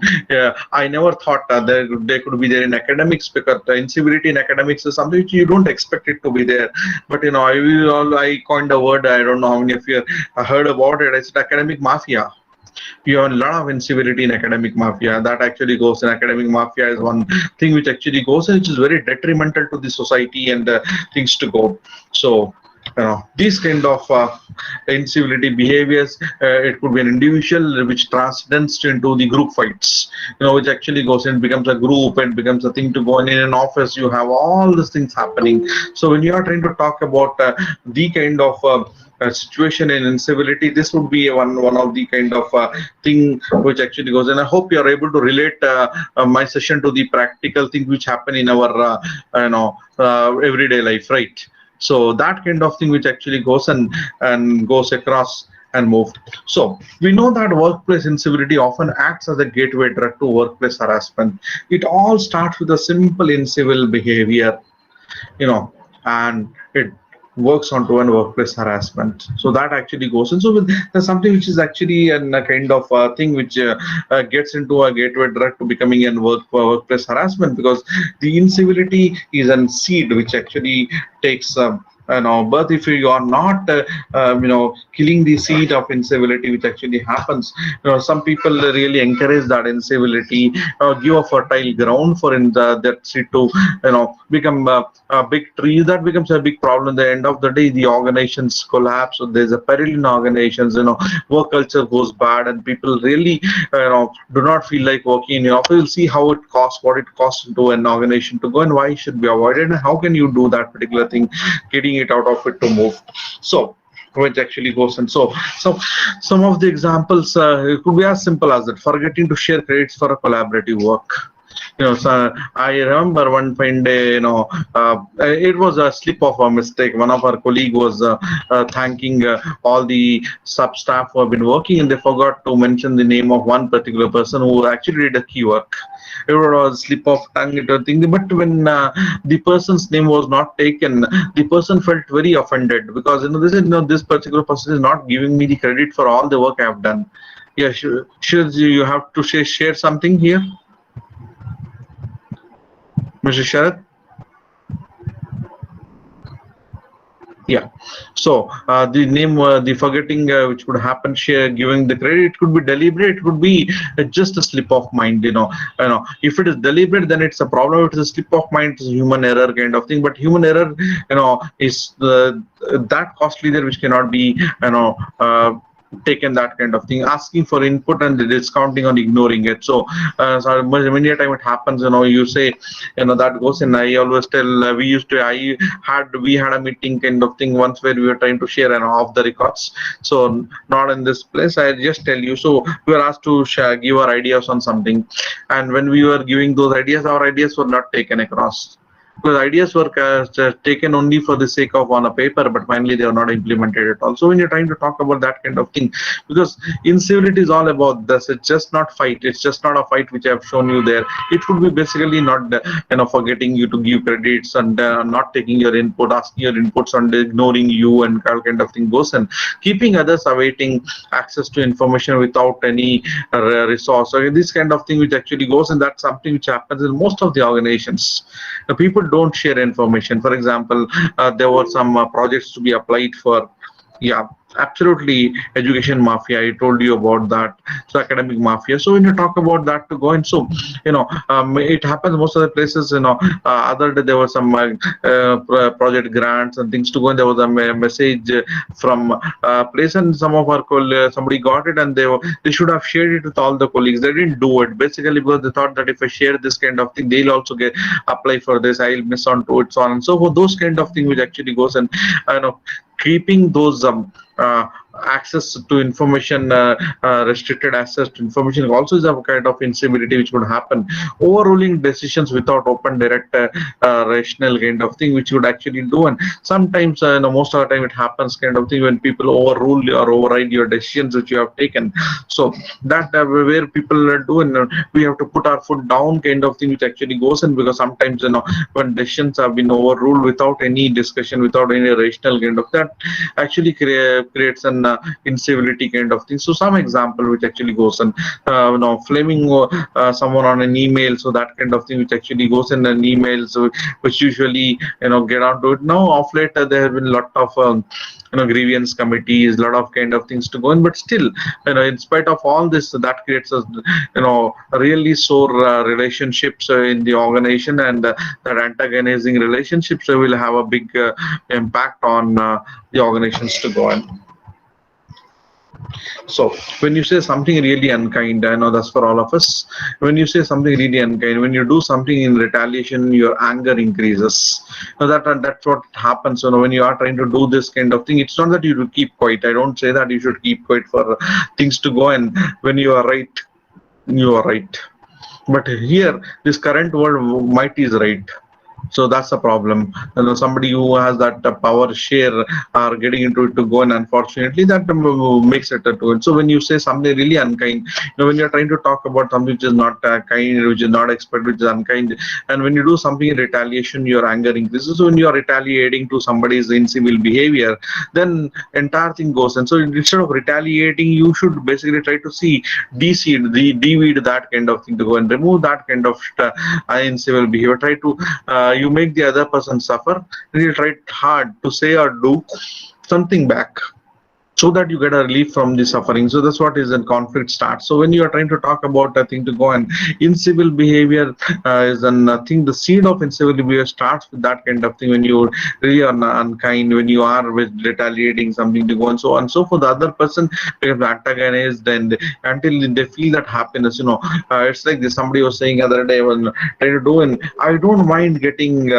I never thought they could be there in academics, because the incivility in academics is something which you don't expect it to be there. But I coined a word. I don't know how many of you heard about it. It's academic mafia. You have a lot of incivility in academic mafia. That actually goes in academic mafia is one thing which actually goes, and which is very detrimental to the society and things to go. So these kind of incivility behaviors, it could be an individual which transcends into the group fights, which actually goes and becomes a group and becomes a thing to go. And in an office, you have all these things happening. So when you are trying to talk about the kind of situation in incivility, this would be one of the kind of thing which actually goes. And I hope you are able to relate my session to the practical things which happen in our everyday life, right? So that kind of thing which actually goes and goes across and move. So we know that workplace incivility often acts as a gateway drug to workplace harassment. It all starts with a simple incivil behavior, and it works onto an workplace harassment. So that actually goes. And so there's something which is actually a kind of thing which gets into a gateway drug to becoming a workplace harassment, because the incivility is a seed which actually takes but if you are not killing the seed of incivility which actually happens, some people really encourage that incivility, give a fertile ground for that seed to become a big tree. That becomes a big problem. At the end of the day, the organizations collapse. So there's a peril in organizations. Work culture goes bad, and people really do not feel like working in your office. You'll see how it costs, what it costs to an organization to go, and why it should be avoided, and how can you do that particular thing, getting it out of it to move. So which actually goes. And so some of the examples, it could be as simple as that: forgetting to share credits for a collaborative work. So I remember one fine day, it was a slip of a mistake. One of our colleague was thanking all the sub staff who have been working, and they forgot to mention the name of one particular person who actually did a key work. It was a slip of tongue, but when the person's name was not taken, the person felt very offended, because they said, this particular person is not giving me the credit for all the work I have done. Yeah, sure you have to share something here, Mr. Sharad? Yeah. So the name, the forgetting which could happen, giving the credit, it could be deliberate, it could be just a slip of mind. If it is deliberate, then it's a problem. If it's a slip of mind, it's a human error kind of thing. But human error, is that costly there, which cannot be, taken, that kind of thing, asking for input and discounting or ignoring it. So many a time it happens, you say, that goes in. I always tell, we had a meeting kind of thing once where we were trying to share off the records. So not in this place, I just tell you. So we were asked to give our ideas on something, and when we were giving those ideas, our ideas were not taken across. Because ideas were taken only for the sake of on a paper, but finally they are not implemented at all. So when you're trying to talk about that kind of thing, because incivility is all about this, it's just not fight. It's just not a fight which I have shown you there. It would be basically not forgetting you to give credits and not taking your input, asking your inputs and ignoring you and all kind of thing goes, and keeping others awaiting access to information without any resource. So this kind of thing which actually goes, and that's something which happens in most of the organizations. People don't share information. For example, there were some projects to be applied for. Yeah, absolutely. Education mafia. I told you about that. So academic mafia. So when you talk about that to go in, so it happens most of the places. Other day there were some project grants and things to go, and there was a message from place, and some of our somebody got it, and they should have shared it with all the colleagues. They didn't do it basically because they thought that if I share this kind of thing, they'll also get apply for this. I'll miss on to it, so on and so forth. Those kind of thing which actually goes, and keeping those access to information, restricted access to information also is a kind of incivility which would happen. Overruling decisions without open, direct, rational kind of thing, which you would actually do. And sometimes, most of the time, it happens kind of thing when people overrule or override your decisions which you have taken. So that where people do, and we have to put our foot down kind of thing, which actually goes in, because sometimes when decisions have been overruled without any discussion, without any rational kind of that, actually creates an incivility kind of thing. So some example which actually goes and flaming someone on an email, so that kind of thing which actually goes in an email, so which usually get onto it. Now of late there have been a lot of grievance committees, a lot of kind of things to go in, but still in spite of all this, that creates a really sore relationships in the organization, and that antagonizing relationships will have a big impact on the organizations to go in. So when you say something really unkind, I know that's for all of us. When you say something really unkind, when you do something in retaliation, your anger increases. Now that's what happens. When you are trying to do this kind of thing, it's not that you should keep quiet. I don't say that you should keep quiet for things to go. And when you are right, you are right. But here, this current world, might is right. So that's a problem. Somebody who has that power share are getting into it to go, and unfortunately that makes it to it. So when you say something really unkind, when you're trying to talk about something which is not kind, which is not expected, which is unkind, and when you do something in retaliation, your anger increases. So when you are retaliating to somebody's incivil behavior, then entire thing goes. And so instead of retaliating, you should basically try to see de-seed, de-weed that kind of thing to go and remove that kind of incivil behavior. Try to you make the other person suffer, and you try hard to say or do something back, so that you get a relief from the suffering. So that's what is in conflict starts. So when you are trying to talk about a thing to go, and incivil behavior is a thing, the seed of incivil behavior starts with that kind of thing. When you really are unkind, when you are with retaliating something to go, and so on and so for the other person becomes antagonized, and until they feel that happiness. It's like this. Somebody was saying the other day when trying to do, and I don't mind getting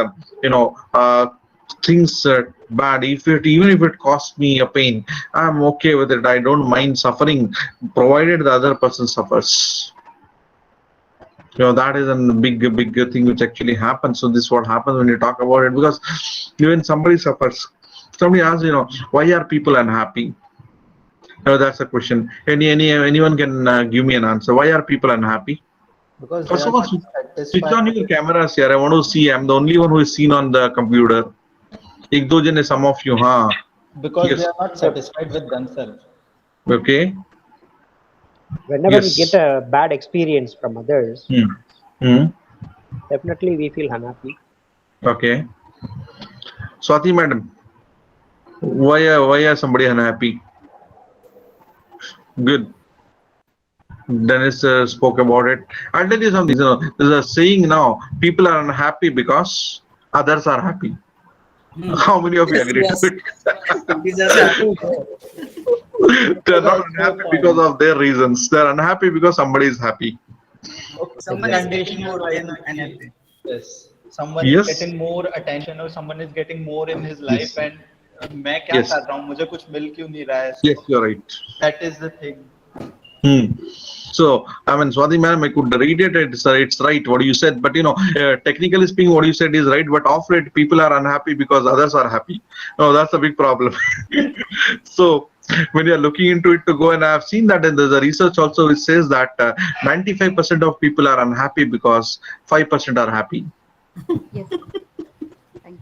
things bad, even if it costs me a pain, I'm okay with it. I don't mind suffering, provided the other person suffers. That is a big thing which actually happens. So this is what happens when you talk about it, because when somebody suffers, somebody asks, why are people unhappy? That's a question. Anyone can give me an answer. Why are people unhappy? Because they First are of all, not switch satisfied. on your cameras here. I want to see. I'm the only one who is seen on the computer. एक दो जने, some of you, Because yes, they are not satisfied with themselves. okay, Whenever we yes. get a bad experience from others, definitely we feel unhappy. Okay. Swati madam, why are somebody unhappy? Good. Dennis spoke about it. I'll tell you something. There's a saying now: people are unhappy because others are happy. How many of you agree Yes, to it? it is just happening. They're not That's your unhappy because point. of their reasons. They're unhappy because somebody is happy. Okay, the Someone is condition getting is more when unhappy. yes, someone is Yes. getting more attention or someone is getting more in his life, Yes. and मैं क्या Yes. कर रहा हूँ, मुझे कुछ मिल क्यों नहीं रहा है? Yes, you're right. That is the thing. Hmm. So, I mean, Swati ma'am, I could read it. It's right what you said, but technically speaking, what you said is right. But off late, people are unhappy because others are happy. No, that's a big problem. So, when you're looking into it to go, and I've seen that, and there's a research also which says that 95% of people are unhappy because 5% are happy. Yes. Thank you.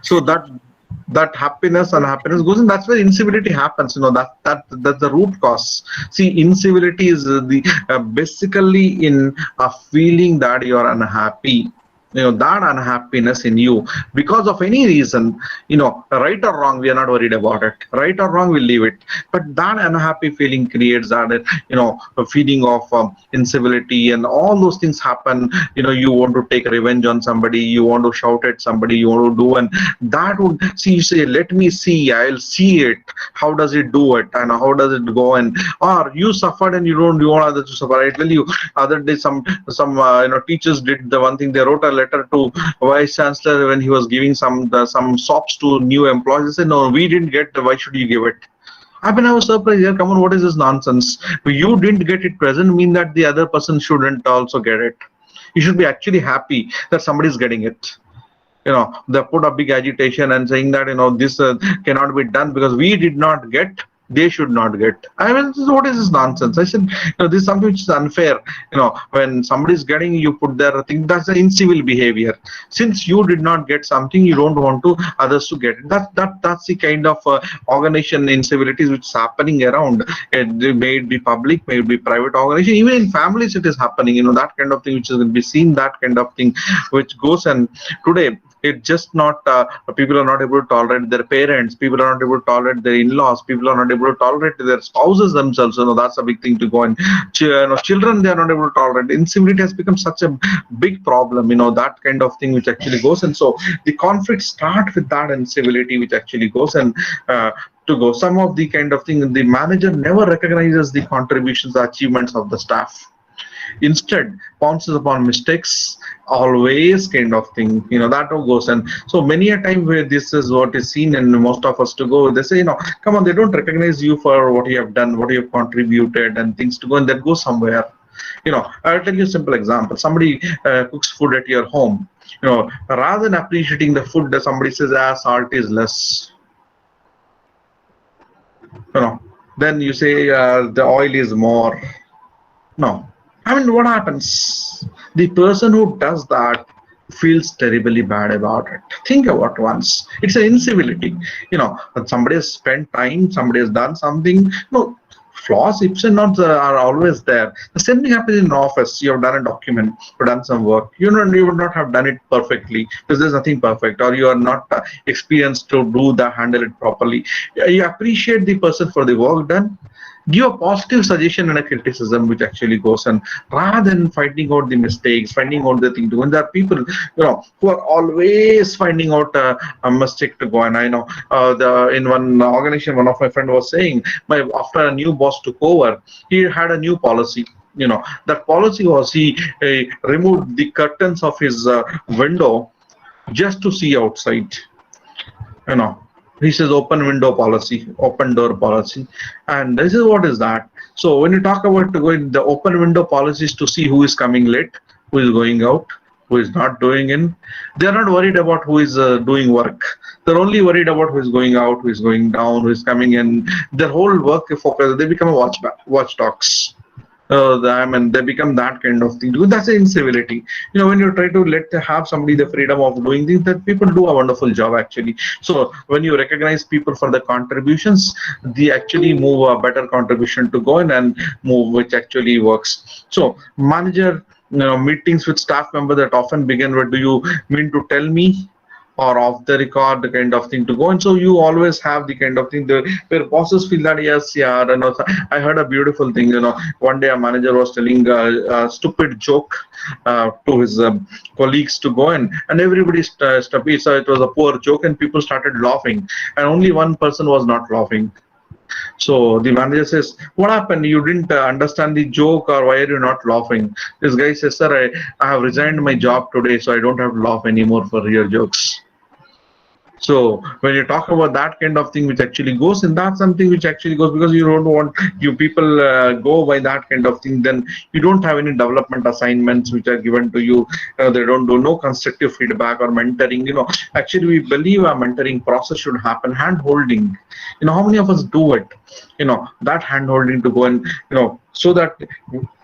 So that happiness and happiness goes, and that's where incivility happens. That's the root cause. See, incivility is the basically in a feeling that you are unhappy, that unhappiness in you because of any reason, right or wrong, we are not worried about it. Right or wrong, we leave it. But that unhappy feeling creates that, a feeling of incivility, and all those things happen. You want to take revenge on somebody, you want to shout at somebody, you want to do, and that would see, you say, let me see, I'll see it, how does it do it, and how does it go, and or you suffered and you want others to suffer. I tell you, other day some teachers did the one thing. They wrote a letter to vice chancellor when he was giving some sops to new employees. They said, no, we didn't get, why should you give it? I mean, I was surprised here. Come on, what is this nonsense? You didn't get it present mean that the other person shouldn't also get it. You should be actually happy that somebody is getting it. They put a big agitation and saying that, this cannot be done because we did not get, they should not get. I mean, what is this nonsense? I said, this is something which is unfair. When somebody is getting, you put there, I think that's an uncivil behavior. Since you did not get something, you don't want to others to get it. That's the kind of organization incivilities which is happening around. May it be public, may it be private organization, even in families it is happening. That kind of thing which is going to be seen, that kind of thing which goes. And today, it's just not people are not able to tolerate their parents, people are not able to tolerate their in-laws, people are not able to tolerate their spouses themselves. That's a big thing to go. And children, they are not able to tolerate. Incivility has become such a big problem, that kind of thing which actually goes. And so the conflicts start with that incivility which actually goes. And to go, some of the kind of thing, the manager never recognizes the contributions, the achievements of the staff. Instead pounces upon mistakes, always kind of thing, that goes. And so many a time where this is what is seen, and most of us to go, they say, come on, they don't recognize you for what you have done, what you have contributed, and things to go, and that goes somewhere. I'll tell you a simple example. Somebody cooks food at your home, rather than appreciating the food, that somebody says, salt is less, then you say the oil is more. No. I mean, what happens? The person who does that feels terribly bad about it. Think about once. It's an incivility. Somebody has spent time, somebody has done something. Flaws, ifs and nots are always there. The same thing happens in an office. You have done a document, you've done some work. You would not have done it perfectly because there's nothing perfect, or you are not experienced to handle it properly. You appreciate the person for the work done. Give a positive suggestion and a criticism which actually goes. And rather than finding out the mistakes, finding out the thing to go, and there are people who are always finding out a mistake to go. And I know in one organization, one of my friend was saying, after a new boss took over, he had a new policy. That policy was he removed the curtains of his window just to see outside. He says open window policy, open door policy. And this is what is that. So when you talk about the open window policies to see who is coming late, who is going out, who is not doing in. They're not worried about who is doing work. They're only worried about who is going out, who is going down, who is coming in. Their whole work focus, they become a watchdogs. They become that kind of thing. That's an incivility. When you try to have somebody the freedom of doing things, that people do a wonderful job actually. So when you recognize people for the contributions, they actually move a better contribution to go in and move, which actually works. So manager, meetings with staff members that often begin with, do you mean to tell me? Or off the record, the kind of thing to go. And so you always have the kind of thing where bosses feel that, yes, yeah. And also, I heard a beautiful thing, one day a manager was telling a stupid joke to his colleagues to go in, and everybody stopped. So it was a poor joke and people started laughing, and only one person was not laughing. So the manager says, what happened? You didn't understand the joke, or why are you not laughing? This guy says, sir, I have resigned my job today, so I don't have to laugh anymore for your jokes. So when you talk about that kind of thing which actually goes, and that's something which actually goes, because you don't want you people go by that kind of thing, then you don't have any development assignments which are given to you. They don't do no constructive feedback or mentoring. Actually we believe a mentoring process should happen, hand holding. How many of us do it? That hand holding to go and so that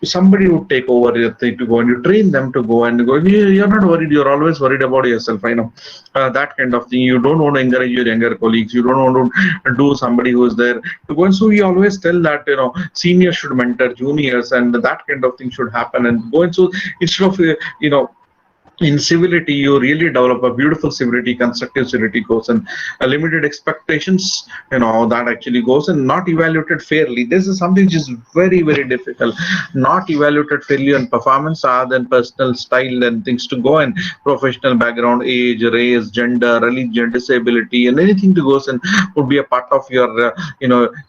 somebody would take over your thing to go, and you train them to go and go. You're not worried. You're always worried about yourself. I know that kind of thing. You don't want to encourage your younger colleagues. You don't want to do somebody who is there to go. And so we always tell that seniors should mentor juniors, and that kind of thing should happen and go. And so instead of in civility, you really develop a beautiful civility, constructive civility goes, and limited expectations, that actually goes, and not evaluated fairly. This is something which is very, very difficult. Not evaluated fairly on performance other than personal style and things to go, and professional background, age, race, gender, religion, disability, and anything to goes and would be a part of your,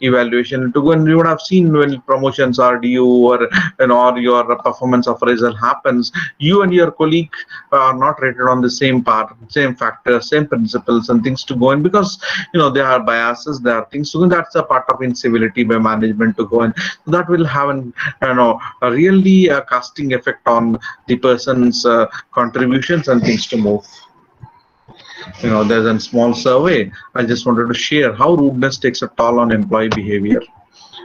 evaluation to go. And you would have seen when promotions are due, or or your performance appraisal happens, you and your colleague are not rated on the same part, same factors, same principles and things to go in, because there are biases, there are things to go. That's a part of incivility by management to go in. That will have a really casting effect on the person's contributions and things to move. There's a small survey I just wanted to share how rudeness takes a toll on employee behavior.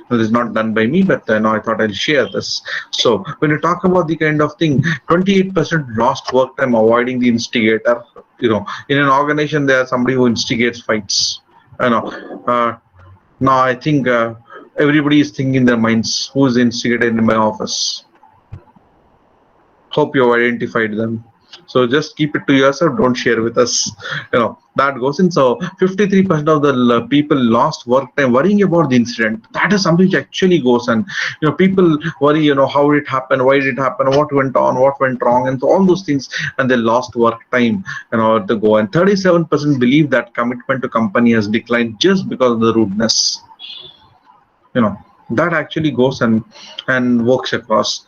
This is not done by me, but I thought I'll share this. So when you talk about the kind of thing, 28% lost work time avoiding the instigator. In an organization, there's somebody who instigates fights. Now I think everybody is thinking in their minds, who is instigated in my office? Hope you have identified them. So just keep it to yourself. Don't share with us. That goes in. So 53% of the people lost work time worrying about the incident. That is something which actually goes, and people worry. How it happened, why did it happen, what went on, what went wrong, and so all those things, and they lost work time. To go. And 37% believe that commitment to company has declined just because of the rudeness. That actually goes and works across.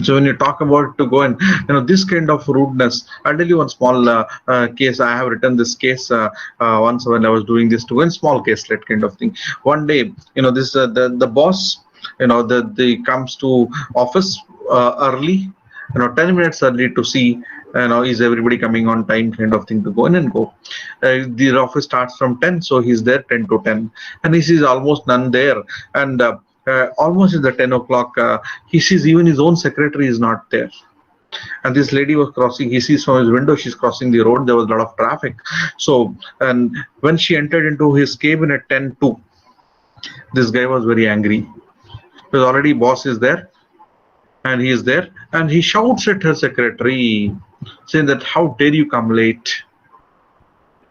So when you talk about to go and this kind of rudeness, I'll tell you one small case. I have written this case once when I was doing this to go in small caselet kind of thing. One day, this the boss, the comes to office early, 10 minutes early to see is everybody coming on time kind of thing to go in and go. The office starts from 10, so he's there 10 to 10, and he sees almost none there, and almost at the 10 o'clock, he sees even his own secretary is not there. And this lady was crossing, he sees from his window, she's crossing the road, there was a lot of traffic. So, and when she entered into his cabin at 10:02, this guy was very angry, because already boss is there, and he is there, and he shouts at her secretary, saying that, how dare you come late?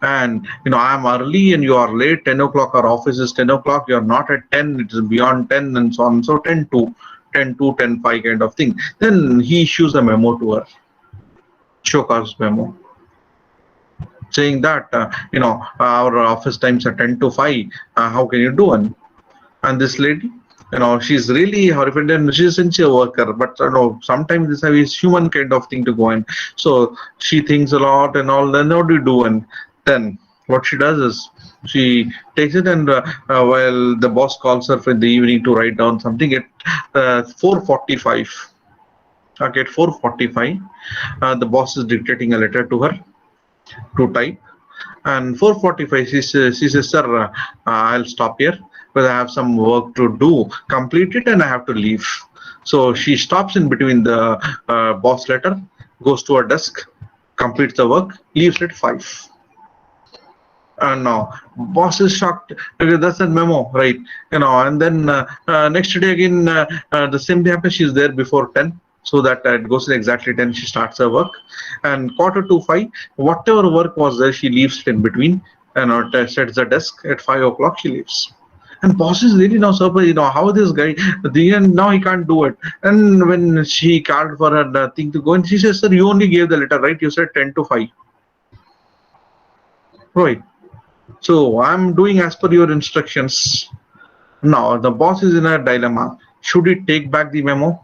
And I'm early and you are late. 10 o'clock, our office is 10 o'clock, you're not at 10, it is beyond 10, and so on. So 10 to 10:05 kind of thing. Then he issues a memo to her, show cause memo, saying that our office times are 10 to 5, how can you do one? And this lady, she's really horrified, and she's a sincere worker, but sometimes this is human kind of thing to go in. So she thinks a lot and all. Then what do you do? And then what she does is she takes it, and while the boss calls her for the evening to write down something at 4:45. Okay, at 4:45, the boss is dictating a letter to her to type, and 4:45 she says, sir, I'll stop here because I have some work to do, complete it, and I have to leave. So she stops in between the boss letter, goes to her desk, completes the work, leaves at 5. And now boss is shocked, because that's a memo, right? And then next day again, the same thing happens. She's there before 10, so that it goes to exactly 10. She starts her work, and 4:45, whatever work was there, she leaves it in between, and sets the desk. At 5 o'clock, she leaves. And boss is really now surprised, how this guy, the end now he can't do it. And when she called for her thing to go, and she says, sir, you only gave the letter, right? You said 10 to 5. Right. So I'm doing as per your instructions. Now the boss is in a dilemma. Should he take back the memo?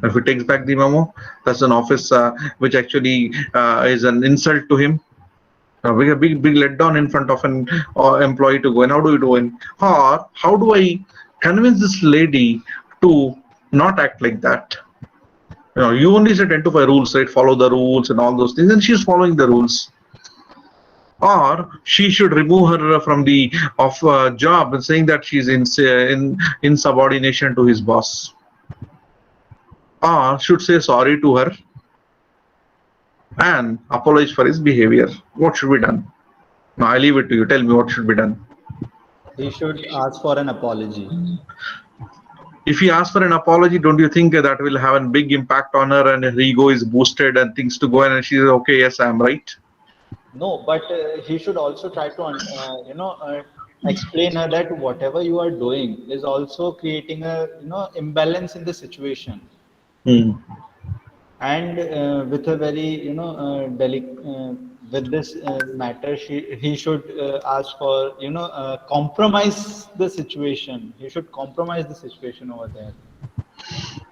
If he takes back the memo, that's an office which actually is an insult to him. big letdown in front of an employee to go in. How do you do it? Or how do I convince this lady to not act like that? You only say 10 to 5 rules, right? Follow the rules and all those things, and she's following the rules. Or she should remove her from the job and saying that she's in subordination to his boss. Or should say sorry to her and apologize for his behavior. What should be done? Now I leave it to you. Tell me what should be done. He should ask for an apology. If he asks for an apology, don't you think that will have a big impact on her and her ego is boosted and things to go and she says, okay, yes, I'm right? No, but he should also try to, explain her that whatever you are doing is also creating a, imbalance in the situation. And with a very, with this matter, he should ask for, compromise the situation. He should compromise the situation over there.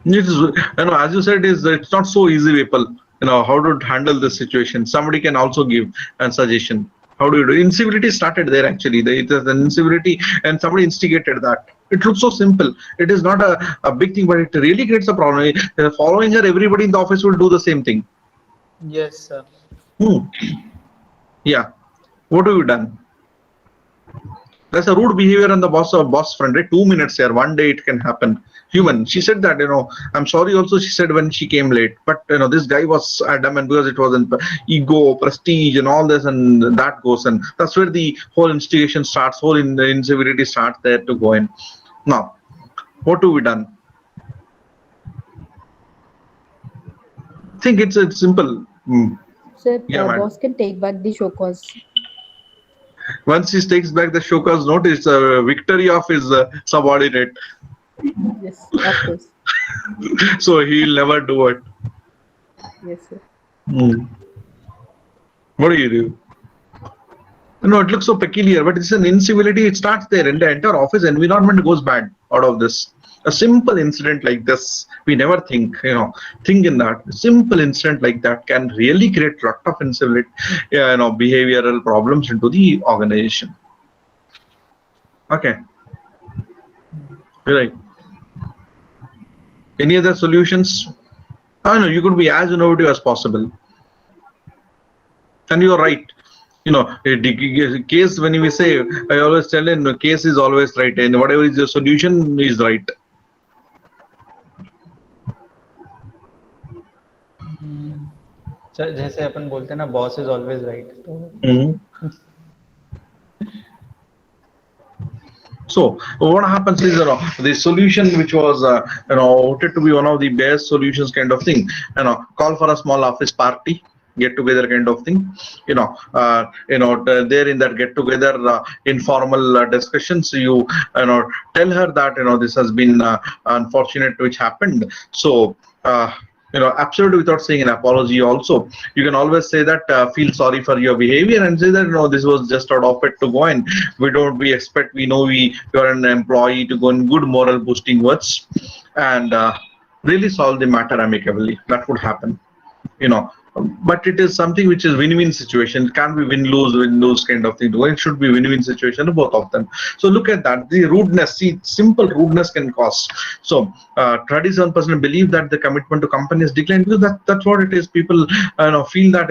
It is, as you said, it's not so easy, people. How to handle this situation. Somebody can also give a suggestion. How do you do? Incivility started there actually. It is an incivility, and somebody instigated that. It looks so simple. It is not a big thing, but it really creates a problem. Following her, everybody in the office will do the same thing. Yes, sir. Yeah. What have you done? That's a rude behavior on the boss front, right? 2 minutes here. One day it can happen. Human. She said that, I'm sorry also, she said when she came late. But, this guy was adamant because it was an ego, prestige and all this and that goes. And that's where the whole instigation starts, whole incivility starts there to go in. Now, what have we done? I think it's simple. Sir, Yeah, boss can take back the show cause. Once he takes back the show cause note, it's a victory of his subordinate. Yes, of course. So he'll never do it. Yes, sir. What do you do? No, it looks so peculiar, but it's an incivility. It starts there, and the entire office environment goes bad out of this. A simple incident like this, we never think in that. A simple incident like that can really create a lot of incivility, behavioral problems into the organization. Okay. Right. Any other solutions? I know you could be as innovative as possible. And you're right. The case, when we say, I always tell them, the case is always right, and whatever is the solution is right. जैसे अपन बोलते हैं ना, boss is always right. So what happens is, the solution which was, voted to be one of the best solutions kind of thing, call for a small office party, get together kind of thing, there in that get together, informal discussions, you tell her that, this has been unfortunate which happened. So, absolutely without saying an apology also, you can always say that, feel sorry for your behavior and say that, this was just out of it to go in. We know you're an employee to go in good moral boosting words and really solve the matter amicably. That would happen, but it is something which is win-win situation. It can't be win-lose kind of thing. It should be win-win situation of both of them. So look at that. The rudeness, simple rudeness can cause. So 37% believe that the commitment to company is declined because that's what it is. People feel that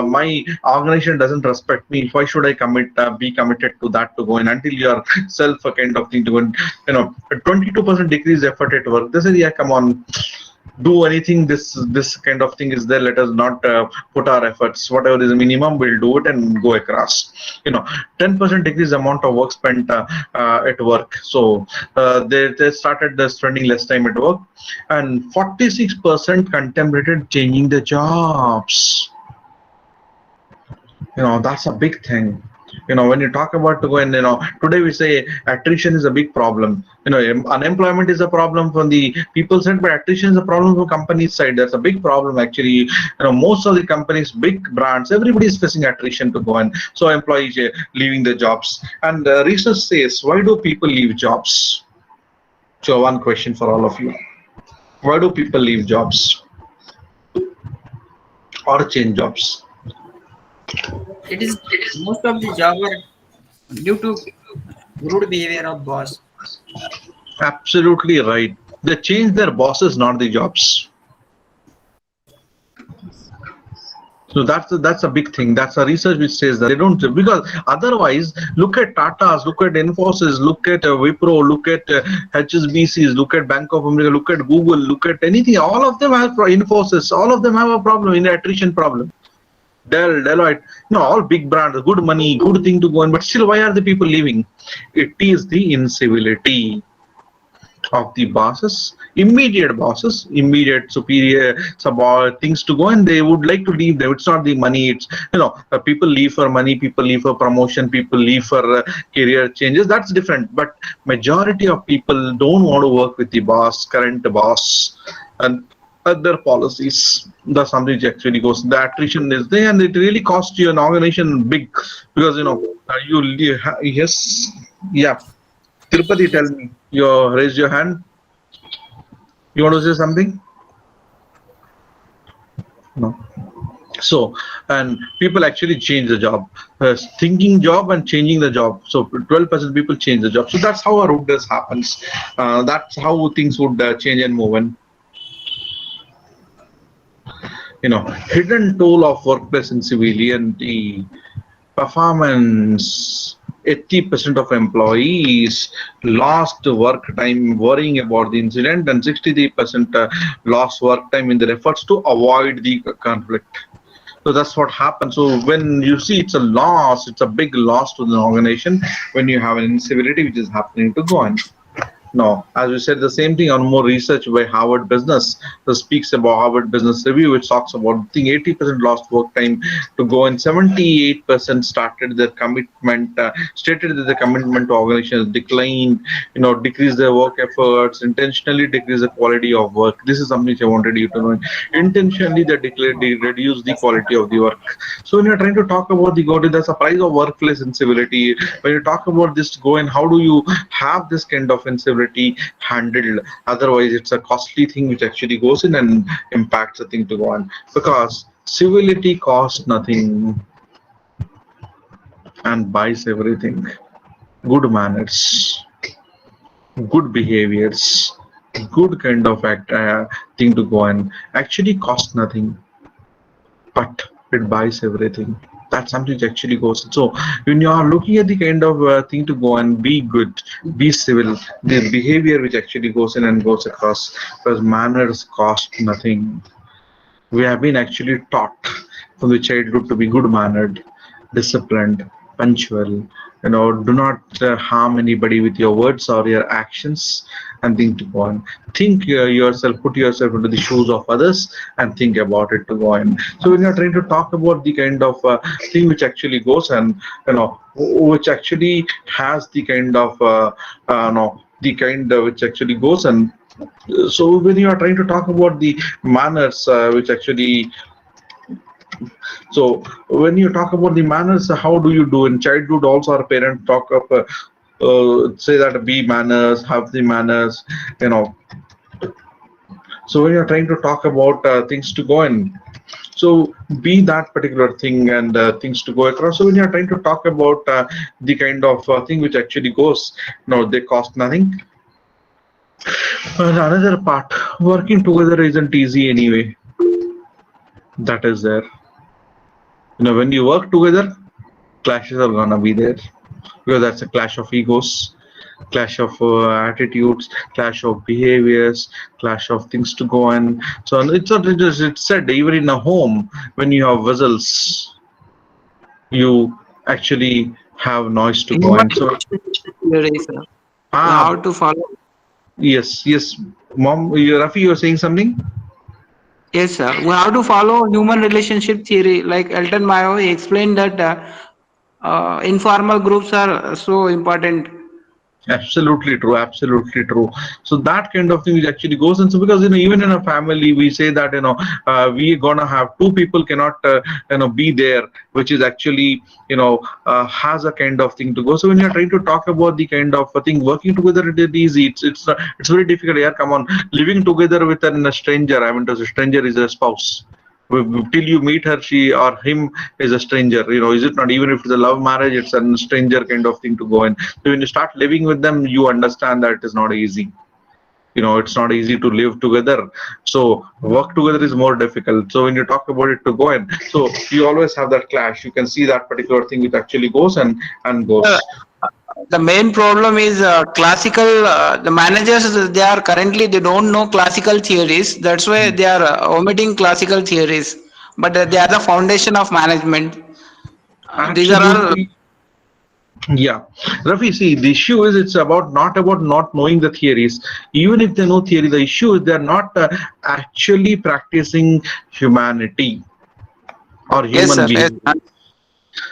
my organization doesn't respect me. Why should I be committed to that to go in until you are self a kind of thing to go in. 22% decrease effort at work. They say, yeah, come on. Do anything, this kind of thing is there, let us not put our efforts, whatever is the minimum, we'll do it and go across. 10% decrease amount of work spent at work. So they started spending less time at work, and 46% contemplated changing the jobs. That's a big thing. When you talk about to go and today we say attrition is a big problem. Unemployment is a problem from the people's side, but attrition is a problem from company's side. That's a big problem actually. Most of the companies, big brands, everybody is facing attrition to go and so employees leaving the jobs. And research says, why do people leave jobs? So one question for all of you: why do people leave jobs or change jobs? It is most of the job are due to rude behavior of boss. Absolutely right. They change their bosses, not the jobs. So that's a big thing. That's a research which says that they don't, because otherwise, look at Tata's, look at Infosys, look at Wipro, look at HSBCs, look at Bank of America, look at Google, look at anything. All of them have Infosys. All of them have a problem, in attrition problem. Dell, Deloitte, all big brands, good money, good thing to go on. But still, why are the people leaving? It is the incivility of the bosses, immediate superior things to go, and they would like to leave them. It's not the money. It's people leave for money, people leave for promotion, people leave for career changes. That's different. But majority of people don't want to work with the current boss, and other policies. That's something which actually goes. The attrition is there, and it really costs you an organization big, because yes, yeah. Tirupati, tell me. You raised your hand. You want to say something? No. So, and people actually change the job, thinking job and changing the job. So 12% people change the job. So that's how a rudeness happens. That's how things would change and move on. Hidden toll of workplace incivility, performance. 80% of employees lost work time worrying about the incident, and 63% lost work time in their efforts to avoid the conflict. So that's what happens. So when you see it's a loss, it's a big loss to the organization when you have an incivility which is happening to go on. No, as we said, the same thing on more research by Harvard Business that speaks about Harvard Business Review, which talks about, I think, 80% lost work time to go, and 78% started their commitment, stated that the commitment to organizations declined, decrease their work efforts, intentionally decrease the quality of work. This is something which I wanted you to know. Intentionally, they reduce the quality of the work. So when you're trying to talk about the surprise of workplace incivility, when you talk about this go and how do you have this kind of incivility handled, otherwise it's a costly thing which actually goes in and impacts the thing to go on, because civility costs nothing and buys everything. Good manners, good behaviors, good kind of thing to go on actually cost nothing, but it buys everything. That's something which actually goes. So when you are looking at the kind of thing to go and be good, be civil, the behavior which actually goes in and goes across, because manners cost nothing. We have been actually taught from the childhood to be good mannered, disciplined, punctual. Do not harm anybody with your words or your actions, and think to go on. Think yourself, put yourself into the shoes of others, and think about it to go on. So when you're trying to talk about the kind of thing which actually goes and which actually has the kind of which actually goes and. So when you are trying to talk about the manners which actually, so when you talk about the manners, how do you do in childhood? Also our parents talk of say that be manners, have the manners, so when you're trying to talk about things to go in, so be that particular thing and things to go across. So when you're trying to talk about the kind of thing which actually goes, they cost nothing. And another part, working together isn't easy anyway. That is there. When you work together, clashes are gonna be there, because that's a clash of egos, clash of attitudes, clash of behaviors, clash of things to go on. So it's said even in a home, when you have vessels, you actually have noise to go Human on. So relationship, sir. How to follow? yes, Mom, Rafi, you're saying something? Yes, sir. We have to follow human relationship theory. Like Elton Mayo, he explained that informal groups are so important. Absolutely true, absolutely true. So that kind of thing which actually goes in. So because even in a family we say that we're gonna have two people cannot be there, which is actually has a kind of thing to go. So when you're trying to talk about the kind of thing working together, it is easy. It's very difficult. Yeah, come on, living together with a stranger. I mean, the stranger is a spouse. Till you meet her, she or him is a stranger. Is it not? Even if it's a love marriage, it's a stranger kind of thing to go in. So when you start living with them, you understand that it is not easy. It's not easy to live together. So work together is more difficult. So when you talk about it to go in, so you always have that clash. You can see that particular thing which actually goes and Uh, goes. the main problem is classical. The managers they are currently they don't know classical theories. That's why they are omitting classical theories. But they are the foundation of management. These are all. Absolutely. Yeah, Rafi, see, the issue is it's about not about not knowing the theories. Even if they know theory, the issue is they're not actually practicing humanity or Yes, human sir. Yes. behavior.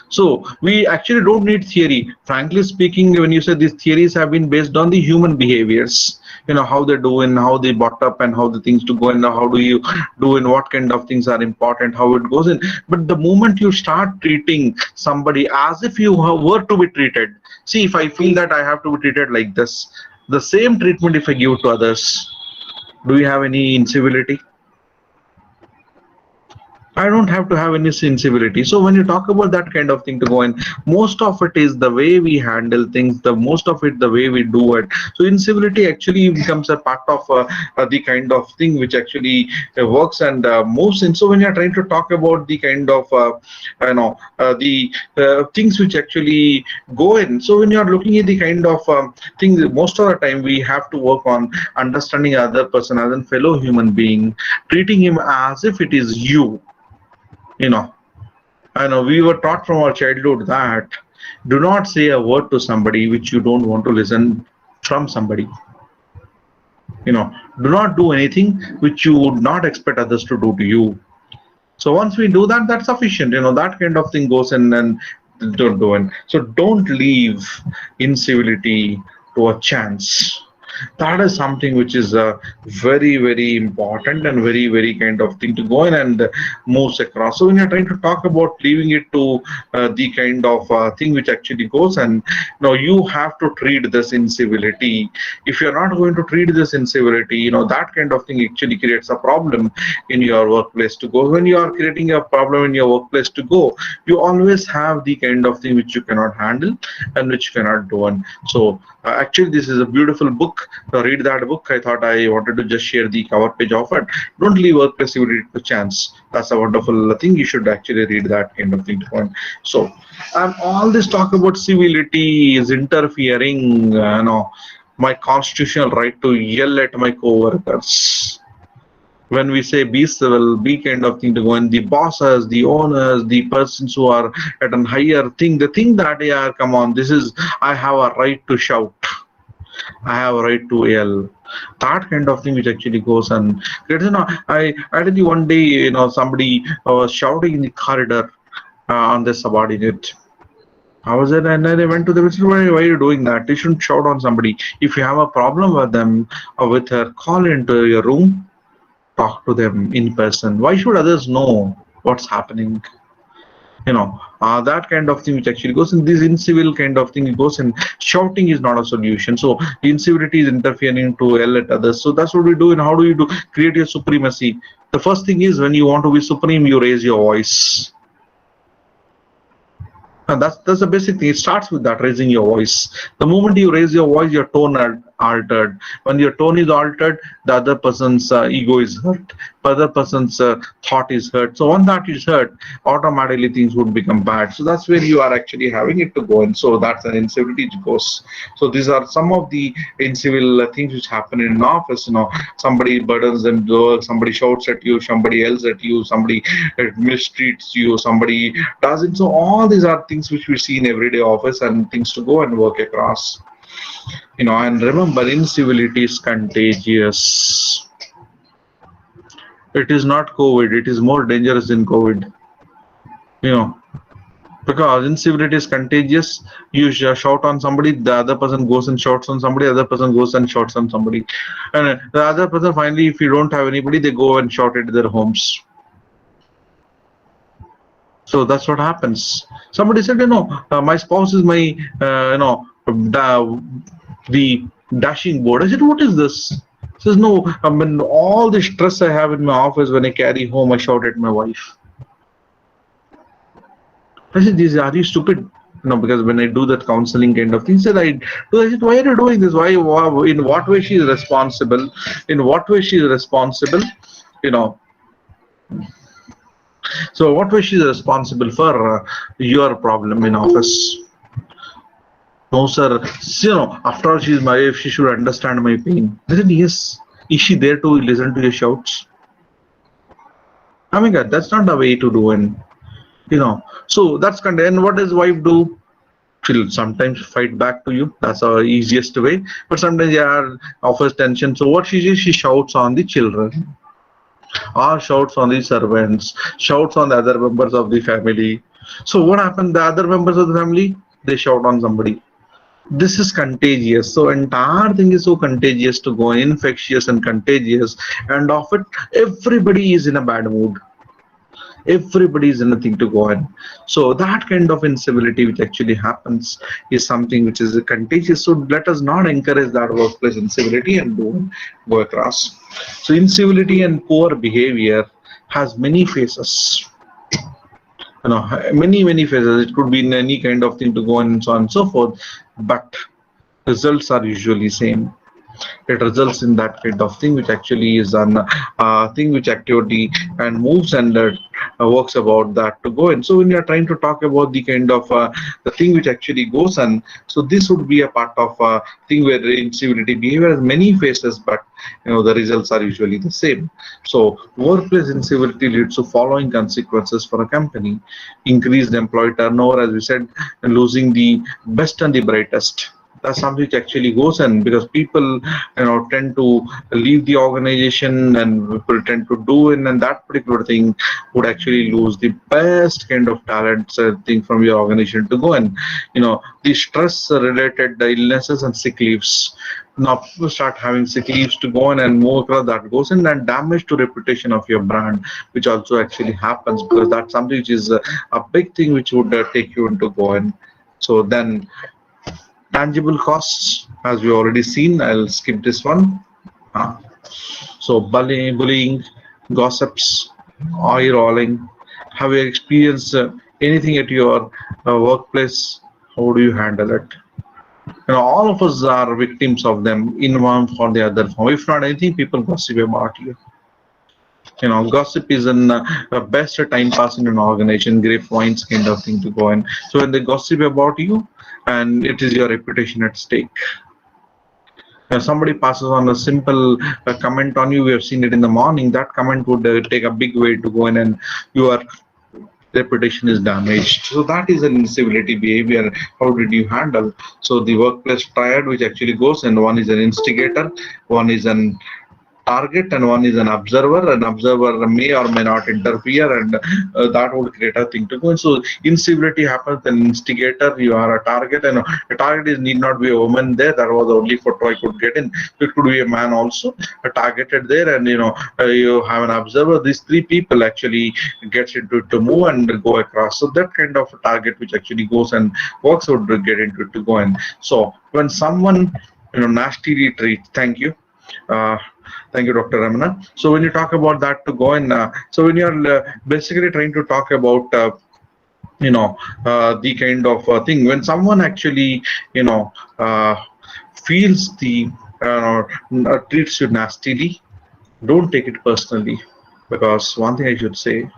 So we actually don't need theory. Frankly speaking, when you say these theories have been based on the human behaviors, how they do and how they brought up and how the things to go and how do you do and what kind of things are important, how it goes in. But the moment you start treating somebody as if you were to be treated, see, if I feel that I have to be treated like this, the same treatment if I give to others, do you have any incivility? I don't have to have any sensibility. So when you talk about that kind of thing to go in, most of it is the way we handle things, the most of it the way we do it. So incivility actually becomes a part of the kind of thing which actually works and moves in. So when you're trying to talk about the kind of the things which actually go in. So when you're looking at the kind of things, most of the time we have to work on understanding other person as a fellow human being, treating him as if it is you. You know, I know we were taught from our childhood that do not say a word to somebody which you don't want to listen from somebody. Do not do anything which you would not expect others to do to you. So once we do that, that's sufficient. That kind of thing goes in and don't do it. So don't leave incivility to a chance. That is something which is very, very important and very, very kind of thing to go in and moves across. So when you're trying to talk about leaving it to the kind of thing which actually goes and you have to treat this incivility. If you're not going to treat this incivility, that kind of thing actually creates a problem in your workplace to go. When you are creating a problem in your workplace to go, you always have the kind of thing which you cannot handle and which you cannot do. And so actually, this is a beautiful book. Read that book. I thought I wanted to just share the cover page of it. Don't leave workplace civility to chance. That's a wonderful thing. You should actually read that kind of thing. So, all this talk about civility is interfering, my constitutional right to yell at my co-workers. When we say be civil, be kind of thing to go in, the bosses, the owners, the persons who are at a higher thing, they think that, yeah, come on, I have a right to shout. I have a right to yell. That kind of thing which actually goes and I did one day, somebody was shouting in the corridor on the subordinate. I was there and then I went to the whistle. Why are you doing that? You shouldn't shout on somebody. If you have a problem with them or with her, call into your room, talk to them in person. Why should others know what's happening? That kind of thing which actually goes in this incivil kind of thing goes and shouting is not a solution. So incivility is interfering to yell at others. So that's what we do. And how do you do create your supremacy? The first thing is when you want to be supreme, you raise your voice. And that's the basic thing. It starts with that, raising your voice. The moment you raise your voice, your tone are altered. When your tone is altered, the other person's ego is hurt. The other person's thought is hurt. So when that is hurt, automatically things would become bad. So that's where you are actually having it to go in. So that's an incivility which goes. So these are some of the incivil things which happen in an office. Somebody burdens them, somebody shouts at you, somebody yells at you, somebody mistreats you, somebody doesn't. So all these are things which we see in everyday office and things to go and work across. And remember, incivility is contagious. It is not COVID. It is more dangerous than COVID. Because incivility is contagious. You shout on somebody, the other person goes and shouts on somebody, the other person goes and shouts on somebody. And the other person finally, if you don't have anybody, they go and shout at their homes. So that's what happens. Somebody said, my spouse is my, the dashing board. I said, what is this? Says, no, I mean, all the stress I have in my office, when I carry home, I shout at my wife. I said, are you stupid? No, because when I do that counseling kind of thing, I said, why are you doing this? In what way she is responsible? In what way she is responsible? You know, so what way she is responsible for your problem in office? No, sir. After all, she is my wife. She should understand my pain. I said, yes. Is she there to listen to your shouts? I mean, that's not the way to do. And so that's kind of. And what does wife do? She'll sometimes fight back to you. That's our easiest way. But sometimes offers tension. So what she does, she shouts on the children, or shouts on the servants, shouts on the other members of the family. So what happened? The other members of the family, they shout on somebody. This is contagious. So entire thing is so contagious to go infectious and contagious, and of it everybody is in a bad mood. Everybody is in a thing to go on. So that kind of incivility which actually happens is something which is contagious. So let us not encourage that workplace incivility and go across. So incivility and poor behavior has many phases. Many phases. It could be in any kind of thing to go on and so on and so forth, but results are usually same. It results in that kind of thing which actually is an thing which activity and moves and works about that to go in. So when you are trying to talk about the kind of the thing which actually goes on, so this would be a part of thing where incivility behavior has many phases, but the results are usually the same. So workplace incivility leads to following consequences for a company: increased employee turnover, as we said, and losing the best and the brightest. That's something which actually goes in, because people tend to leave the organization, and people tend to do in, and that particular thing would actually lose the best kind of talents thing from your organization to go in. The stress related illnesses and sick leaves. Now people start having sick leaves to go in, and more across that goes in, and damage to reputation of your brand, which also actually happens, because that's something which is a big thing which would take you into go in. So then tangible costs, as we already seen, I'll skip this one. So bullying, gossips, eye rolling. Have you experienced anything at your workplace? How do you handle it? All of us are victims of them in one or the other form. If not anything, people gossip about you. Gossip is a best time pass in an organization, grapevines kind of thing to go in. So when they gossip about you, and it is your reputation at stake. Somebody passes on a simple comment on you, we have seen it in the morning, that comment would take a big way to go in, and your reputation is damaged. So that is an incivility behavior. How did you handle? So the workplace triad which actually goes, and one is an instigator, one is an target, and one is an observer. An observer may or may not interfere, and that would create a thing to go. And so incivility happens. An instigator, you are a target, and a target is need not be a woman there. That was the only photo I could get in. It could be a man also, a targeted there, and you have an observer. These three people actually gets into it to move and go across. So that kind of a target which actually goes and works would get into it to go in. So when someone nastily treats, thank you. Thank you, Dr. Ramana. So when you talk about that to go in, so when you're basically trying to talk about, the kind of thing, when someone actually, feels treats you nastily, don't take it personally, because one thing I should say,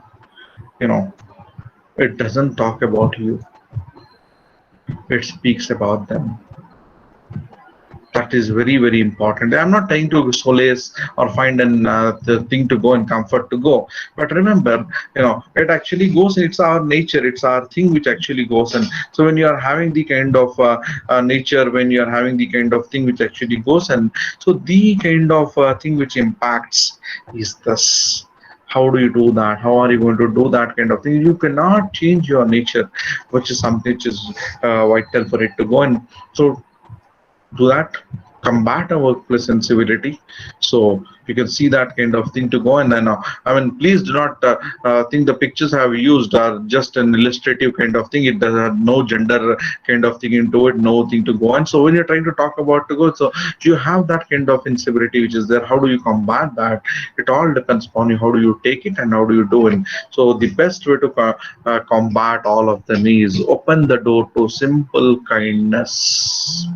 it doesn't talk about you, it speaks about them. That is very, very important. I'm not trying to solace or find the thing to go and comfort to go. But remember, it actually goes, it's our nature, it's our thing which actually goes. And so when you are having the kind of nature, when you are having the kind of thing which actually goes, and so the kind of thing which impacts is this. How do you do that? How are you going to do that kind of thing? You cannot change your nature, which is something which is vital for it to go. And so do that. combat a workplace incivility. So you can see that kind of thing to go. And then please do not think the pictures I have used are just an illustrative kind of thing. It does have no gender kind of thing into it, no thing to go on. So when you're trying to talk about to go, so you have that kind of incivility which is there. How do you combat that? It all depends upon you. How do you take it and how do you do it? So the best way to combat all of them is open the door to simple kindness.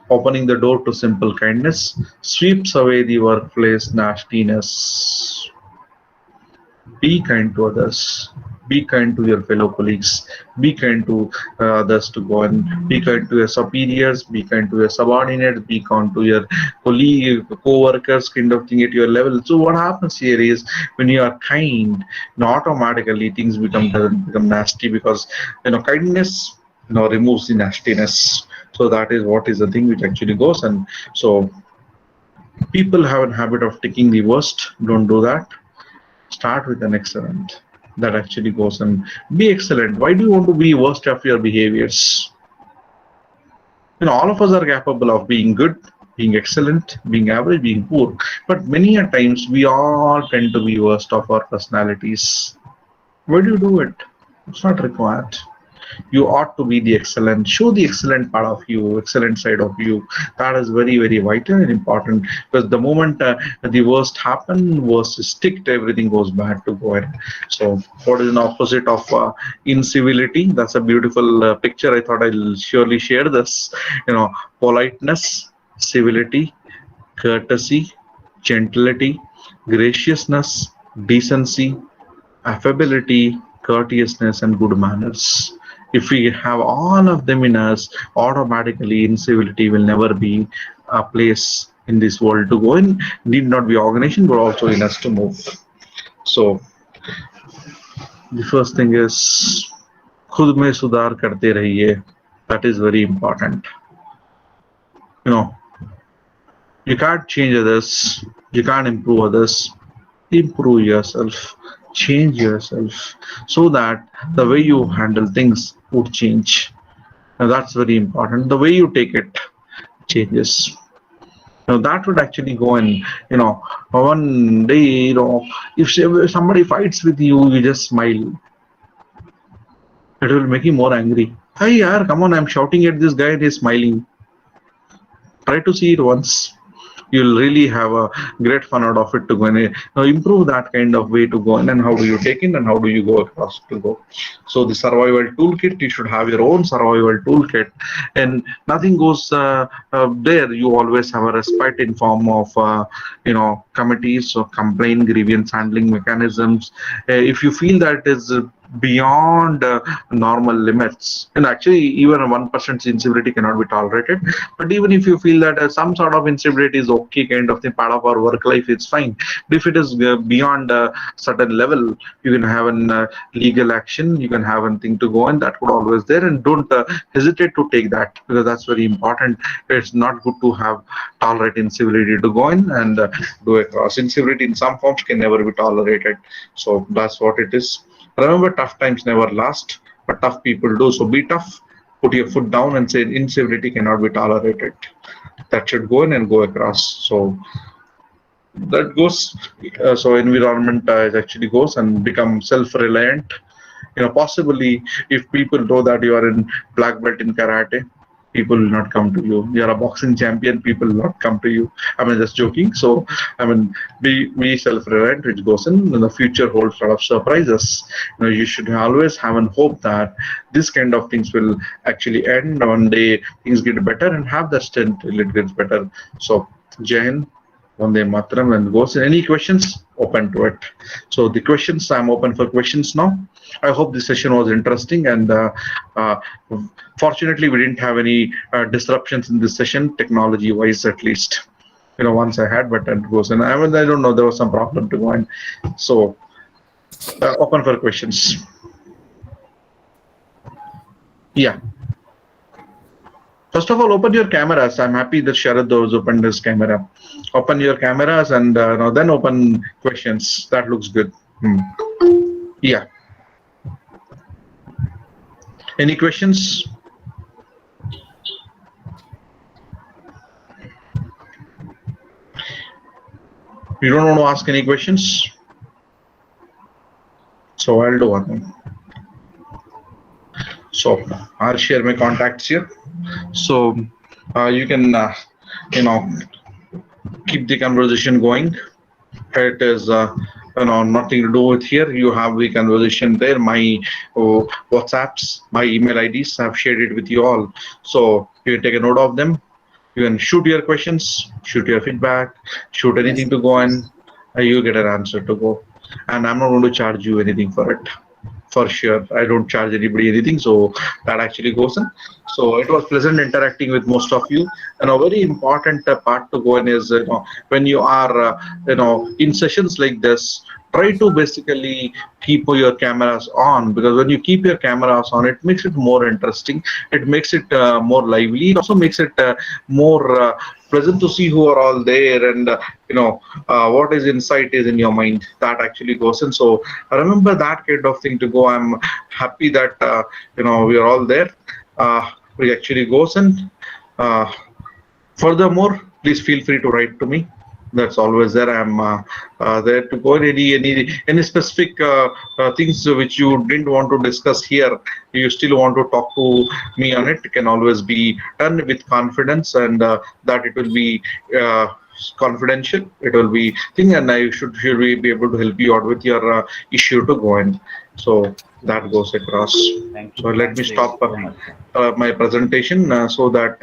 Opening the door to simple kindness sweeps away the workplace nastiness. Be kind to others. Be kind to your fellow colleagues. Be kind to others to go and be kind to your superiors. Be kind to your subordinates. Be kind to your colleague, co-workers, kind of thing at your level. So what happens here is when you are kind, automatically things become nasty because kindness removes the nastiness. So that is what is the thing which actually goes. And so people have a habit of taking the worst. Don't do that. Start with an excellent. That actually goes and be excellent. Why do you want to be worst of your behaviors? All of us are capable of being good, being excellent, being average, being poor. But many a times we all tend to be worst of our personalities. Why do you do it? It's not required. You ought to be the excellent, show the excellent part of you, excellent side of you. That is very, very vital and important, because the moment the worst happen, worst is sticked, everything goes bad to go ahead. So what is an opposite of incivility? That's a beautiful picture. I thought I'll surely share this. Politeness, civility, courtesy, gentility, graciousness, decency, affability, courteousness, and good manners. If we have all of them in us, automatically incivility will never be a place in this world to go in. Need not be organization, but also in us to move. So the first thing is खुद में सुधार करते रहिए. That is very important. You can't change others. You can't improve others. Improve yourself. Change yourself so that the way you handle things would change. Now that's very important. The way you take it changes. Now that would actually go and one day if somebody fights with you, you just smile. It will make him more angry. Hey yaar, come on! I'm shouting at this guy and he's smiling. Try to see it once. You'll really have a great fun out of it to go and improve that kind of way to go in, and how do you take it and how do you go across to go. So the survival toolkit, you should have your own survival toolkit, and nothing goes there. You always have a respite in form of committees or complaint grievance handling mechanisms. If you feel that is beyond normal limits, and actually even a 1% incivility cannot be tolerated, but even if you feel that some sort of incivility is okay, kind of thing, part of our work life, it's fine. But if it is beyond a certain level, you can have an legal action, you can have a thing to go, and that would always there. And don't hesitate to take that, because that's very important. It's not good to have tolerate incivility to go in and do across. Incivility in some forms can never be tolerated. So that's what it is. Remember, tough times never last, but tough people do. So be tough, put your foot down and say incivility cannot be tolerated. That should go in and go across. So that goes, so environment actually goes and become self-reliant. Possibly if people know that you are in black belt in karate, people will not come to you. You are a boxing champion, people will not come to you. Just joking. So be self-reliant, which goes in, and the future holds a lot of surprises. You should always have an hope that this kind of things will actually end one day, things get better, and have the strength till it gets better. So Jai Hind, Vande Mataram, and goes in. Any questions? Open to it. So the questions, I'm open for questions now. I hope this session was interesting, and fortunately we didn't have any disruptions in this session, technology wise at least. Once I had, but it goes, and I don't know, there was some problem to go in. So open for questions. Yeah. First of all, open your cameras. I'm happy that Sharad has opened his camera. Open your cameras and then open questions. That looks good. Yeah. Any questions? You don't want to ask any questions? So I'll do one thing. So I'll share my contacts here. So you can, keep the conversation going. It is, nothing to do with here. You have the conversation there. My WhatsApps, my email IDs, I've shared it with you all. So you can take a note of them. You can shoot your questions, shoot your feedback, shoot anything to go on. You get an answer to go. And I'm not going to charge you anything for it. For sure, I don't charge anybody anything, so that actually goes in. So it was pleasant interacting with most of you. And a very important part to go in is, when you are, in sessions like this, try to basically keep your cameras on, because when you keep your cameras on, it makes it more interesting. It makes it more lively. It also makes it more pleasant to see who are all there, and what is insight is in your mind. That actually goes in. So remember that kind of thing to go. I'm happy that we are all there. We actually goes in. Furthermore, please feel free to write to me. That's always there. I'm there to go. Any specific things which you didn't want to discuss here, you still want to talk to me on it, can always be done with confidence, and that it will be confidential. It will be thing, and I should be able to help you out with your issue to go in. So that goes across. So let me stop my presentation so that.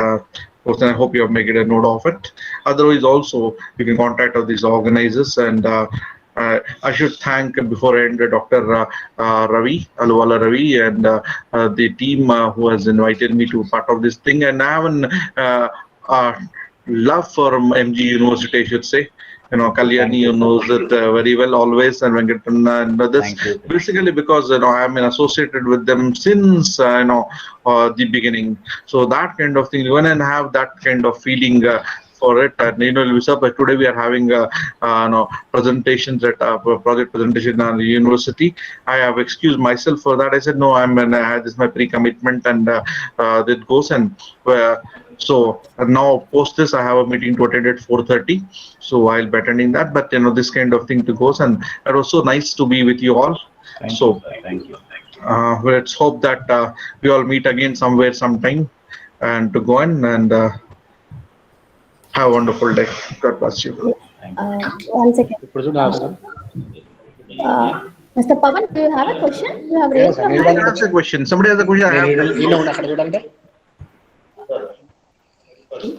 I hope you have made a note of it. Otherwise, also you can contact these organizers, and I should thank beforehand Dr. Ravi Aluwala Ravi and the team who has invited me to part of this thing. And I have an love for MG University, I should say. Kalyani knows it very well always, and Venkatana and others. Basically, because I'm associated with them since the beginning. So that kind of thing, when I have that kind of feeling for it, and but today we are having presentations at project presentation at the university. I have excused myself for that. I said no, this is my pre-commitment, and that goes. And so now post this, I have a meeting to attend at 4:30. So I'll be attending that. But this kind of thing to goes, and it was so nice to be with you all. Thank you. Let's hope that we all meet again somewhere, sometime, and to go in and have a wonderful day. God bless you. 1 second. Mr. Pavan, do you have a question? You have raised your hand. That's a question. Somebody has a question. I have.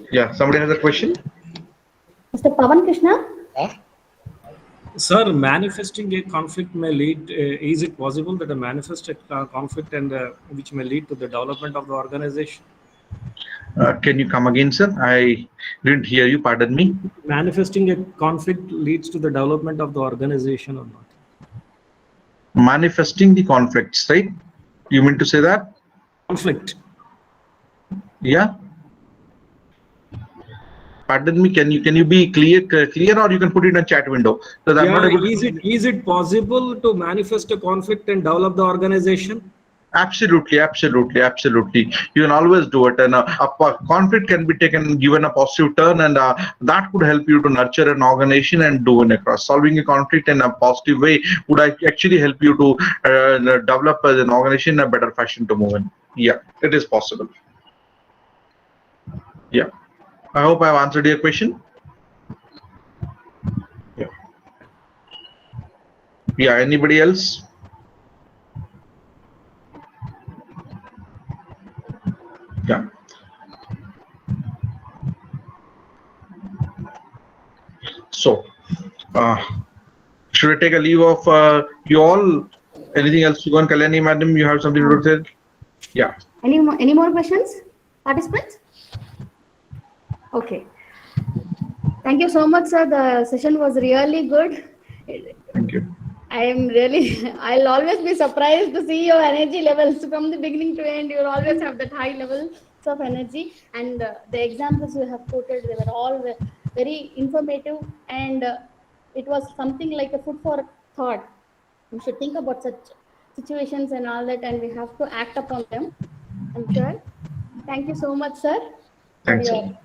Yeah, somebody has a question. Mr. Pavan Krishna? Sir, manifesting a conflict may lead, is it possible that a manifested conflict and which may lead to the development of the organization? Can you come again, sir? I didn't hear you. Pardon me. Manifesting a conflict leads to the development of the organization or not? Manifesting the conflicts, right? You mean to say that? Conflict. Yeah. Pardon me. Can you be clear, or you can put it in a chat window? So I'm not able to... Is it possible to manifest a conflict and develop the organization? Absolutely. You can always do it, and a conflict can be given a positive turn, and that could help you to nurture an organization and do it across. Solving a conflict in a positive way would actually help you to develop an organization in a better fashion to move in. Yeah, it is possible. Yeah, I hope I have answered your question. Yeah. Anybody else? Yeah. So, should I take a leave of you all? Anything else to go on? Kalyani, madam, you have something to say? Yeah. Any more questions, participants? Okay. Thank you so much, sir. The session was really good. Thank you. I'll always be surprised to see your energy levels from the beginning to end. You'll always have that high levels of energy, and the examples you have quoted, they were all very informative, and it was something like a food for thought. We should think about such situations and all that, and we have to act upon them, I'm sure. Thank you so much, sir, for your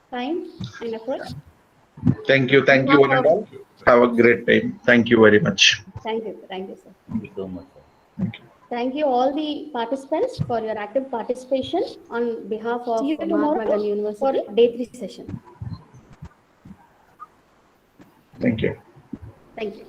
time and effort. Thank you one and all. Have a great time. Thank you very much. Thank you. Thank you, sir. Thank you so much, sir. Thank you. Thank you all the participants for your active participation on behalf of See you Mahatma tomorrow Gandhi University for day 3 session. Thank you. Thank you.